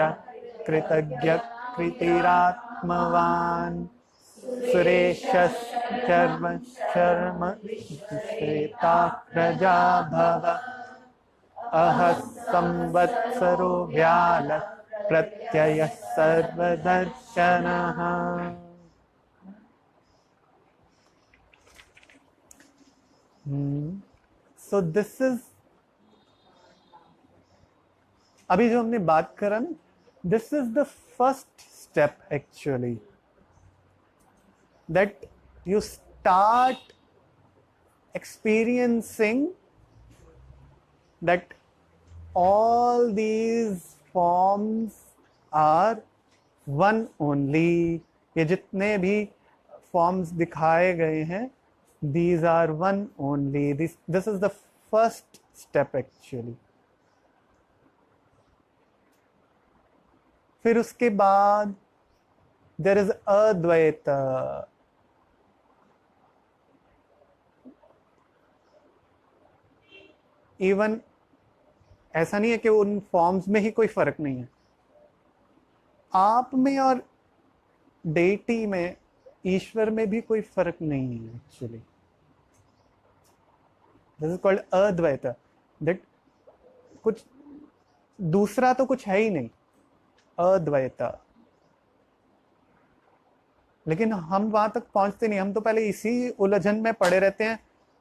कृतज्ञ कृतिरात्मवान् सुरेशश्चर्म शर्म श्वेता प्रजा भव अह संवत्सरो व्याल प्रत्ययः सर्वदर्शनः। So this is अभी जो हमने बात करा ना, this is the first step actually, that you start experiencing that all these forms are one only. ये जितने भी forms दिखाए गए हैं, these are one only. This is the first step actually. फिर उसके बाद there is अद्वैत. इवन ऐसा नहीं है कि उन फॉर्म्स में ही कोई फर्क नहीं है, आप में और डेटी में, ईश्वर में भी कोई फर्क नहीं है actually. This is called Advaita, that कुछ दूसरा तो कुछ है ही नहीं, अद्वैत. लेकिन हम वहां तक पहुंचते नहीं, हम तो पहले इसी उलझन में पड़े रहते हैं,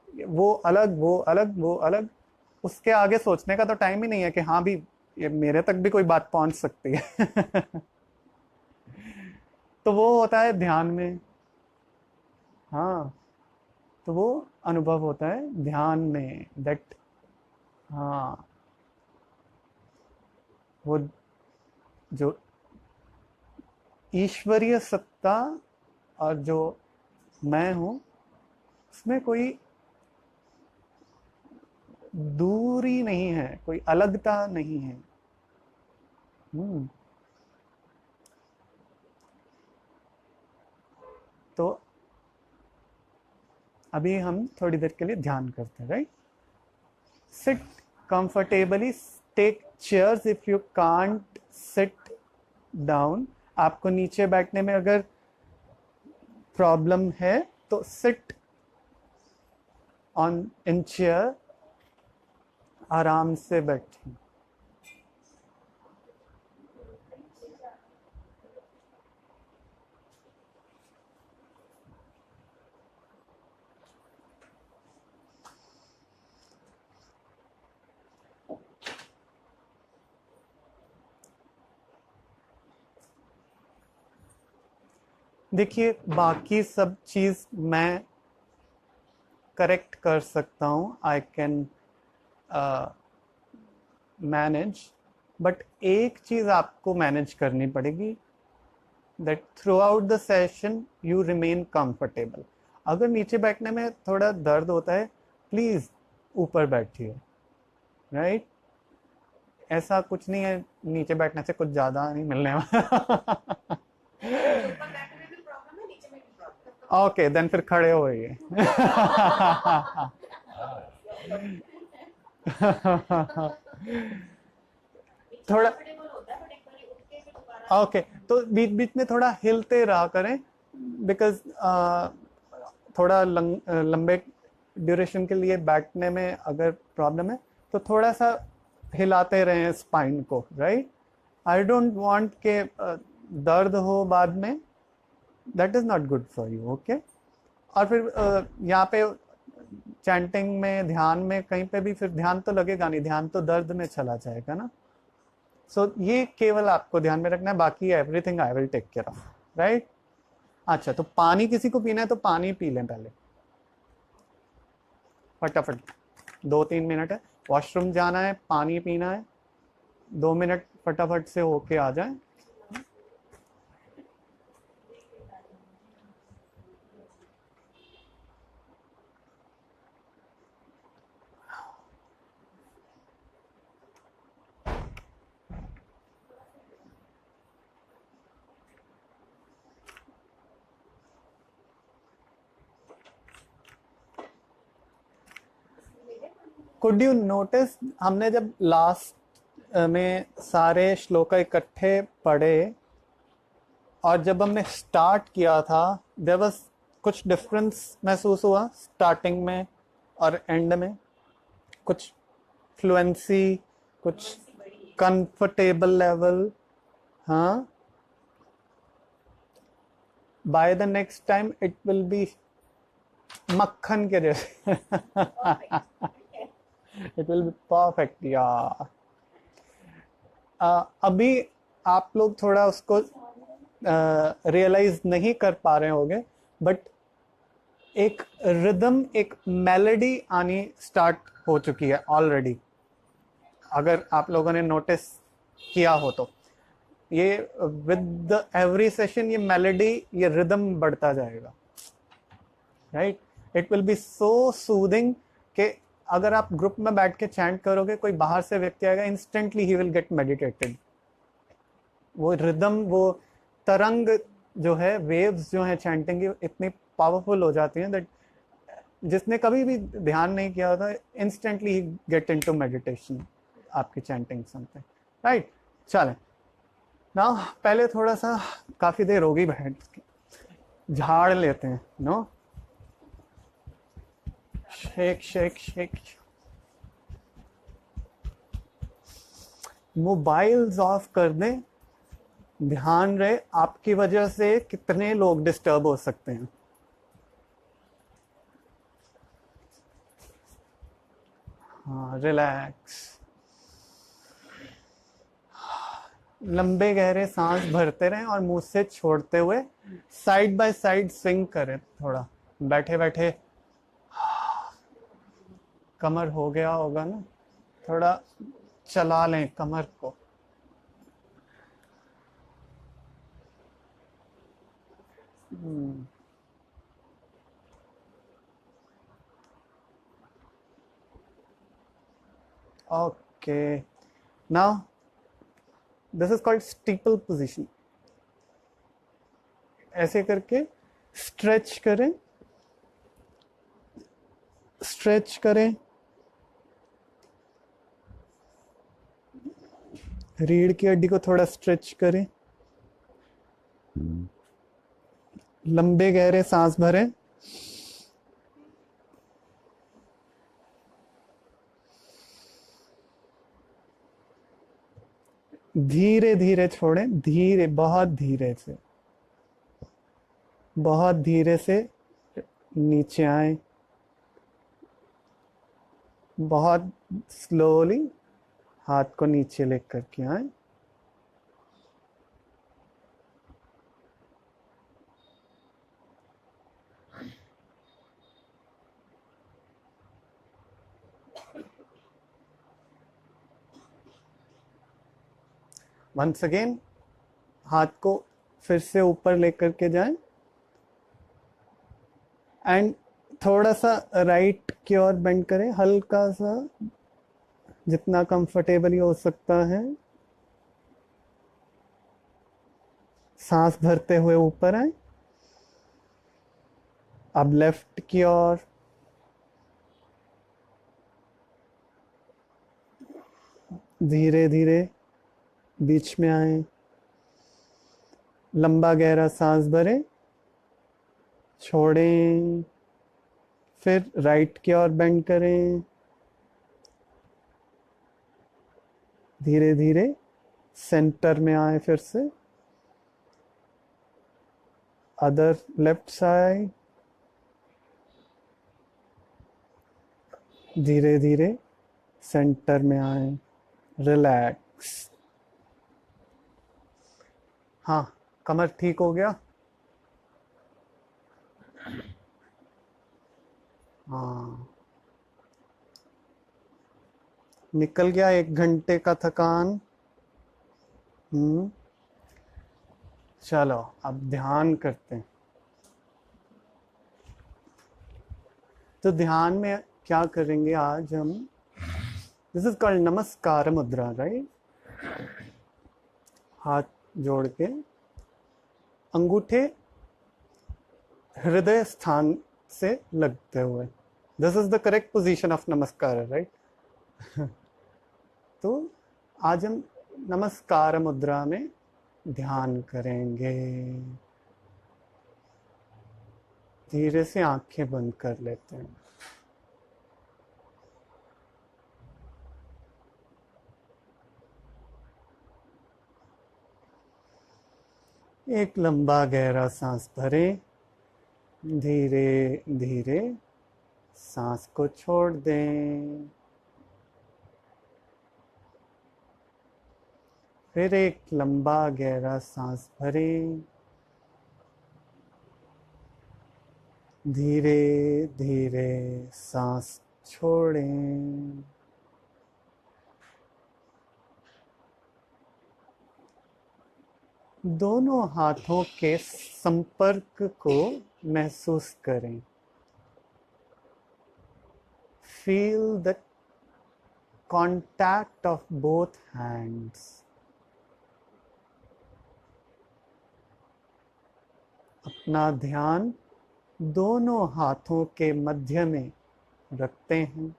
वो अलग वो अलग वो अलग. उसके आगे सोचने का तो टाइम ही नहीं है कि हाँ भी ये मेरे तक भी कोई बात पहुंच सकती है. तो वो होता है ध्यान में. हाँ, तो वो अनुभव होता है ध्यान में, दैट हाँ वो जो ईश्वरीय सत्ता और जो मैं हूं, उसमें कोई दूरी नहीं है, कोई अलगता नहीं है. तो अभी हम थोड़ी देर के लिए ध्यान करते हैं, right? Sit comfortably, take chairs if you can't sit down. आपको नीचे बैठने में अगर प्रॉब्लम है तो सिट ऑन इन चेयर, आराम से बैठें. देखिए, बाकी सब चीज मैं करेक्ट कर सकता हूँ, आई कैन मैनेज, बट एक चीज आपको मैनेज करनी पड़ेगी, that through out the session you remain comfortable. अगर नीचे बैठने में थोड़ा दर्द होता है, प्लीज ऊपर बैठिए, राइट? ऐसा कुछ नहीं है, नीचे बैठने से कुछ ज्यादा नहीं मिलने वाला. ओके, देन फिर खड़े होइए. थोड़ा कंफर्टेबल होता है बट एक बार उठ के फिर दोबारा ओके, तो बीच बीच में थोड़ा हिलते रहा करें, बिकॉज थोड़ा लंबे ड्यूरेशन के लिए बैठने में अगर प्रॉब्लम है तो थोड़ा सा हिलाते रहें स्पाइन को, राइट। आई डोंट वांट के दर्द हो बाद में, that is not good for you, okay. और फिर यहाँ पे चैंटिंग में, ध्यान में, कहीं पे भी फिर ध्यान तो लगेगा नहीं, ध्यान तो दर्द में चला जाएगा ना। सो ये केवल आपको ध्यान में रखना है, बाकी everything I will take care of, right. अच्छा, तो पानी किसी को पीना है तो पानी पी लें पहले फटाफट, 2-3 मिनट है। वॉशरूम जाना है, पानी पीना है, 2 मिनट फटाफट से होके आ जाए। कुड यू नोटिस, हमने जब लास्ट में सारे श्लोक इकट्ठे पढ़े और जब हमने स्टार्ट किया था, देयर वाज कुछ डिफरेंस महसूस हुआ स्टार्टिंग में और एंड में? कुछ फ्लुएंसी, कुछ कंफर्टेबल लेवल? हाँ, bye the next time it will be मक्खन के जैसे। इट विल बी परफेक्ट यार। अभी आप लोग थोड़ा उसको रियलाइज नहीं कर पा रहे होंगे, बट एक रिदम, एक मेलोडी आनी स्टार्ट हो चुकी है ऑलरेडी, अगर आप लोगों ने नोटिस किया हो तो। ये विद एवरी सेशन ये मेलोडी, ये रिदम बढ़ता जाएगा, right. It will be so soothing कि अगर आप ग्रुप में बैठ के चैंट करोगे, कोई बाहर से व्यक्ति आएगा, instantly he will get meditated. वो रिदम, वो तरंग जो है, वेव्स जो है चैंटिंग की, इतनी पावरफुल हो जाती हैं दैट जिसने कभी भी ध्यान नहीं किया होता, इंस्टेंटली ही गेट इनटू मेडिटेशन आपकी चैंटिंग सुनते, राइट। चलें ना, पहले थोड़ा सा, काफी देर होगी बैठ के, झाड़ लेते हैं, no, shake shake shake. Mobiles off कर दें, ध्यान रहे आपकी वजह से कितने लोग डिस्टर्ब हो सकते हैं। हाँ, रिलैक्स, लंबे गहरे सांस भरते रहें और मुंह से छोड़ते हुए साइड बाय साइड स्विंग करें। थोड़ा बैठे बैठे कमर हो गया होगा ना, थोड़ा चला लें कमर को। Okay, now this is called steeple position. ऐसे करके स्ट्रेच करें, स्ट्रेच करें, रीढ़ की हड्डी को थोड़ा स्ट्रेच करें, लंबे गहरे सांस भरें, धीरे धीरे छोड़ें, धीरे, बहुत धीरे से, बहुत धीरे से नीचे आए, बहुत स्लोली हाथ को नीचे लेकर के आए। वंस अगेन हाथ को फिर से ऊपर लेकर के जाएं एंड थोड़ा सा राइट की ओर बेंड करें, हल्का सा, जितना कंफर्टेबली हो सकता है। सांस भरते हुए ऊपर आए। अब लेफ्ट की ओर, धीरे धीरे बीच में आए, लंबा गहरा सांस भरें, छोड़ें, फिर राइट की ओर बेंड करें, धीरे धीरे सेंटर में आए, फिर से अदर लेफ्ट साइड, धीरे धीरे सेंटर में आए, रिलैक्स। हाँ, कमर ठीक हो गया? हाँ, निकल गया 1 घंटे का थकान। चलो अब ध्यान करते हैं। तो ध्यान में क्या करेंगे आज हम? दिस इज कॉल्ड नमस्कार मुद्रा, राइट? हाथ जोड़ के अंगूठे हृदय स्थान से लगते हुए, this is the correct position of नमस्कार, राइट? तो आज हम नमस्कार मुद्रा में ध्यान करेंगे। धीरे से आंखें बंद कर लेते हैं। एक लंबा गहरा सांस भरें, धीरे धीरे सांस को छोड़ दें। फिर एक लंबा गहरा सांस भरें, धीरे धीरे सांस छोड़ें। दोनों हाथों के संपर्क को महसूस करें। Feel the contact of both hands. अपना ध्यान दोनों हाथों के मध्य में रखते हैं।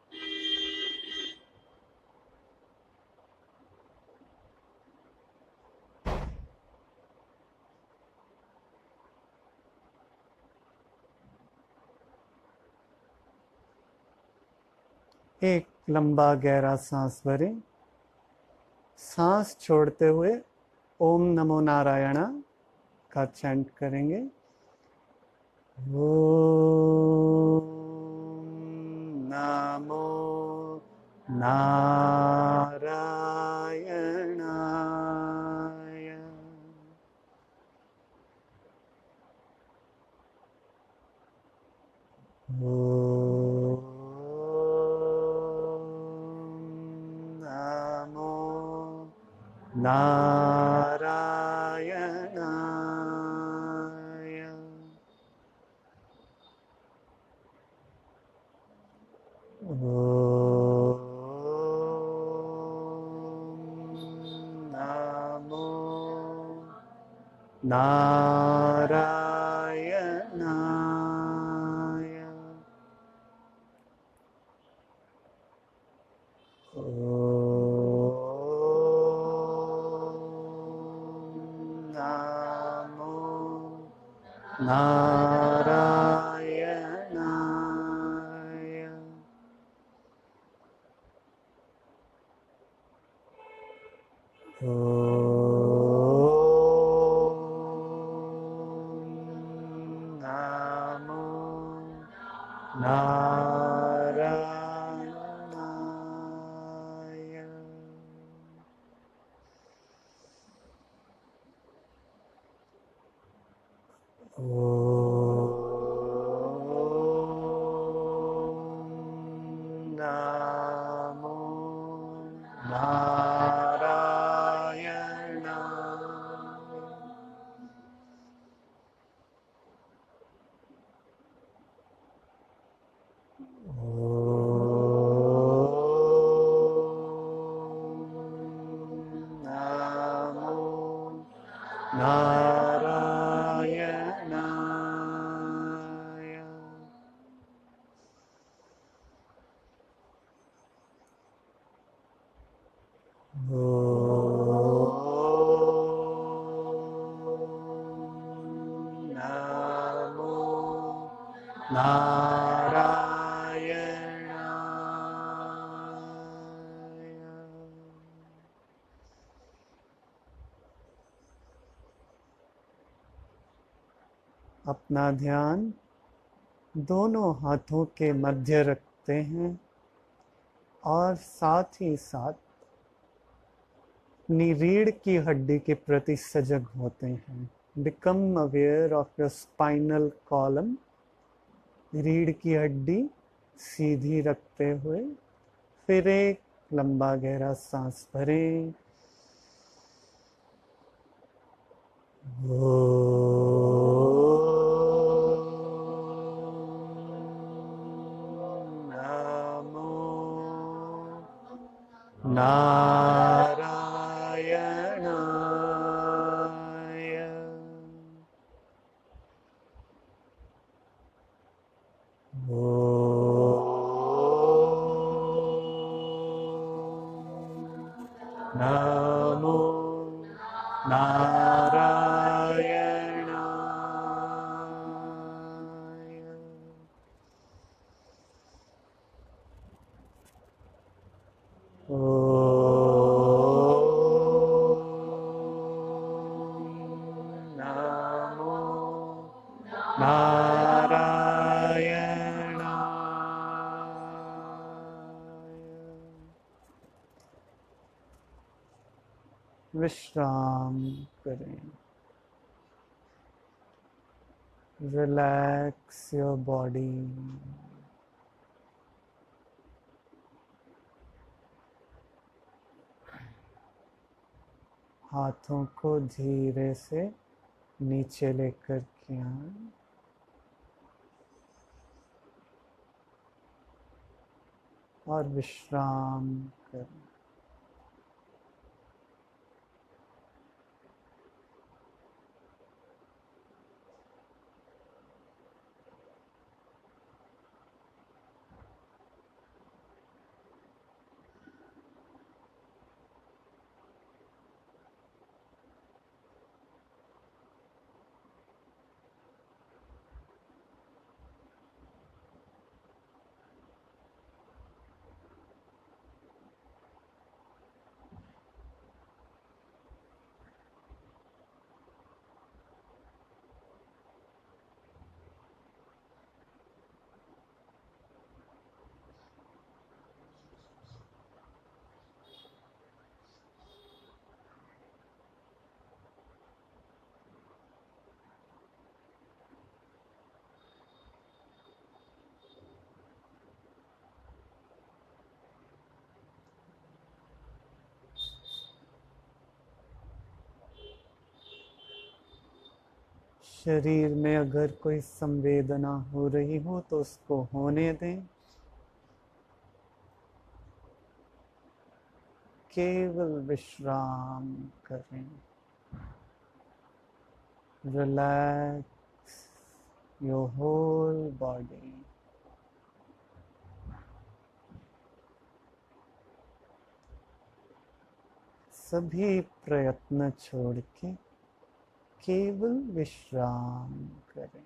एक लंबा गहरा सांस भरें, सांस छोड़ते हुए ओम नमो नारायण का चैंट करेंगे। ओम नमो नारायणाय। नमो नारायणाय। नमो नारायणाय। नमो नारायणाय। नमो नारायणाय। नमो नारायणाय। नारायणाय। अपना ध्यान दोनों हाथों के मध्य रखते हैं और साथ ही साथ अपनी रीढ़ की हड्डी के प्रति सजग होते हैं। Become aware of your spinal column. रीढ़ की हड्डी सीधी रखते हुए फिर एक लंबा गहरा सांस भरें। नमो नारायणाय। नमो नारायणाय। नमो नारायणाय। विश्राम करें। Relax your body. हाथों को धीरे से नीचे लेकर के आएं। और विश्राम करें। शरीर में अगर कोई संवेदना हो रही हो तो उसको होने दें। केवल विश्राम करें। Relax your whole body. सभी प्रयत्न छोड़ के केवल विश्राम करें।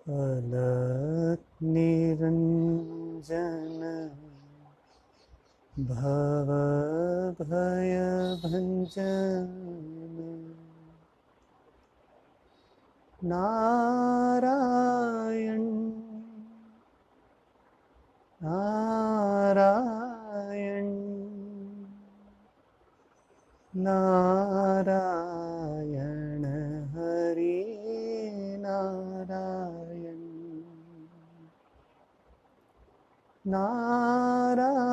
अलक निरंजन भव भय भंजन नारायण नारायण नारायण हरि नारायण नारायण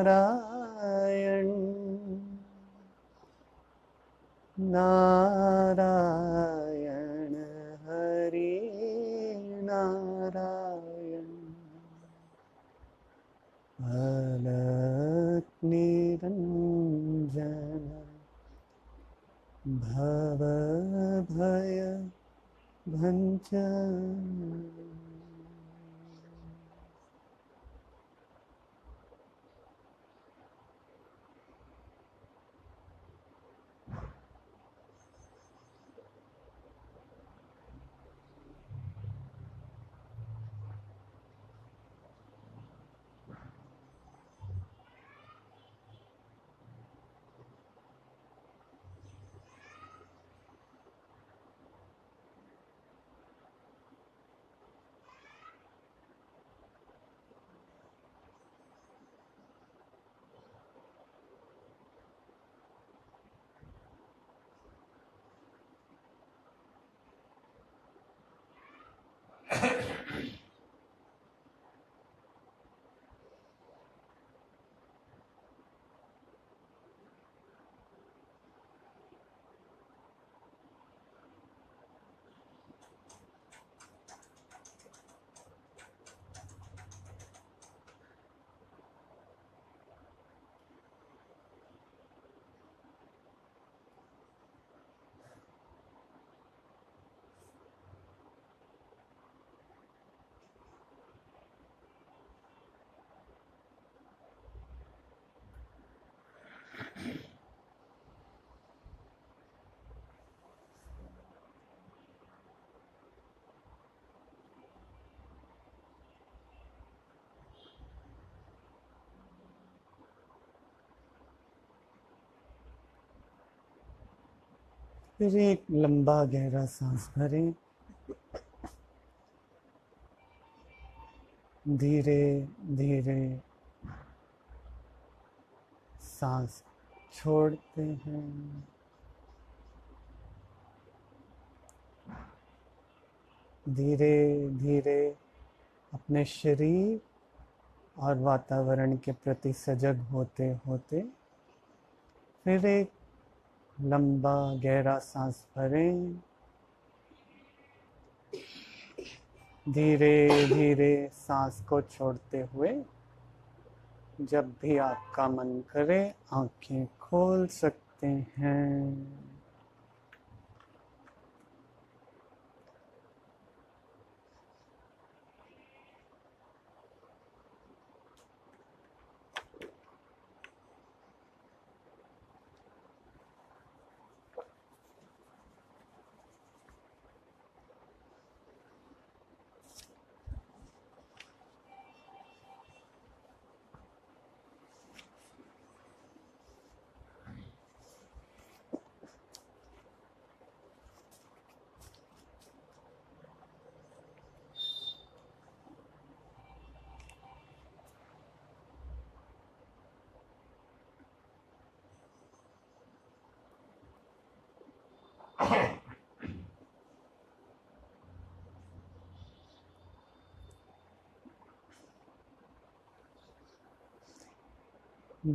नारायण नारायण हरि नारायण अलक निरंजन भव भय भंजन फिर एक लंबा गहरा सांस भरें। धीरे धीरे सांस छोड़ते हैं। धीरे धीरे अपने शरीर और वातावरण के प्रति सजग होते होते फिर एक लंबा गहरा सांस भरें। धीरे धीरे सांस को छोड़ते हुए जब भी आपका मन करे आंखें खोल सकते हैं।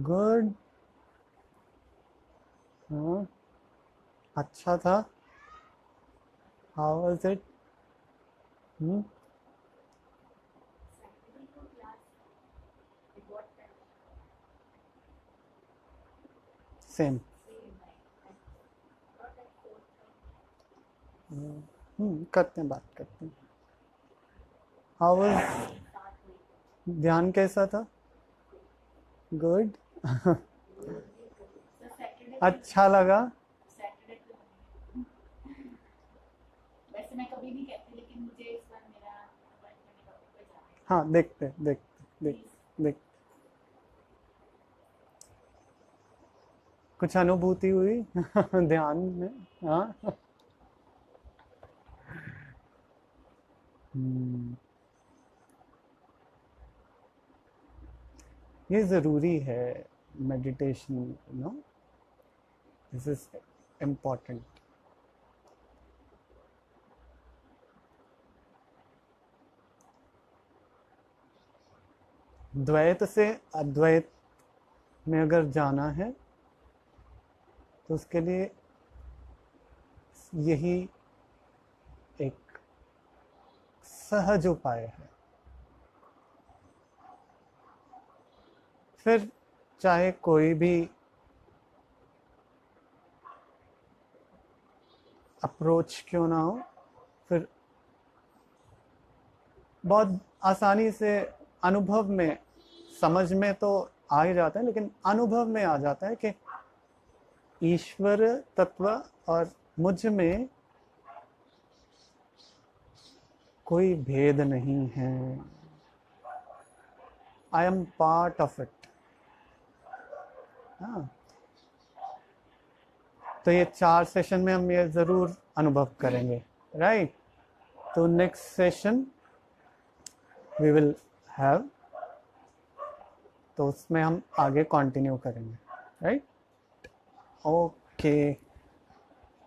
गुड। हाँ, अच्छा था। How was it? सेम। करते हैं, बात करते हैं। हाउ वाज ध्यान कैसा था? गुड। अच्छा लगा। हाँ देखते देखते देख देख कुछ अनुभूति हुई ध्यान में? हाँ। हम्म, ये ज़रूरी है meditation, no, this is important. Dvaita से अद्वैत में अगर जाना है तो उसके लिए यही एक सहज उपाय है। फिर चाहे कोई भी अप्रोच क्यों ना हो, फिर बहुत आसानी से अनुभव में, समझ में तो आ ही जाता है, लेकिन अनुभव में आ जाता है कि ईश्वर तत्व और मुझ में कोई भेद नहीं है। I am part of it. हाँ, तो ये 4 सेशन में हम ये ज़रूर अनुभव करेंगे, राइट? तो next session we will have, तो उसमें हम आगे कंटिन्यू करेंगे, राइट? ओके।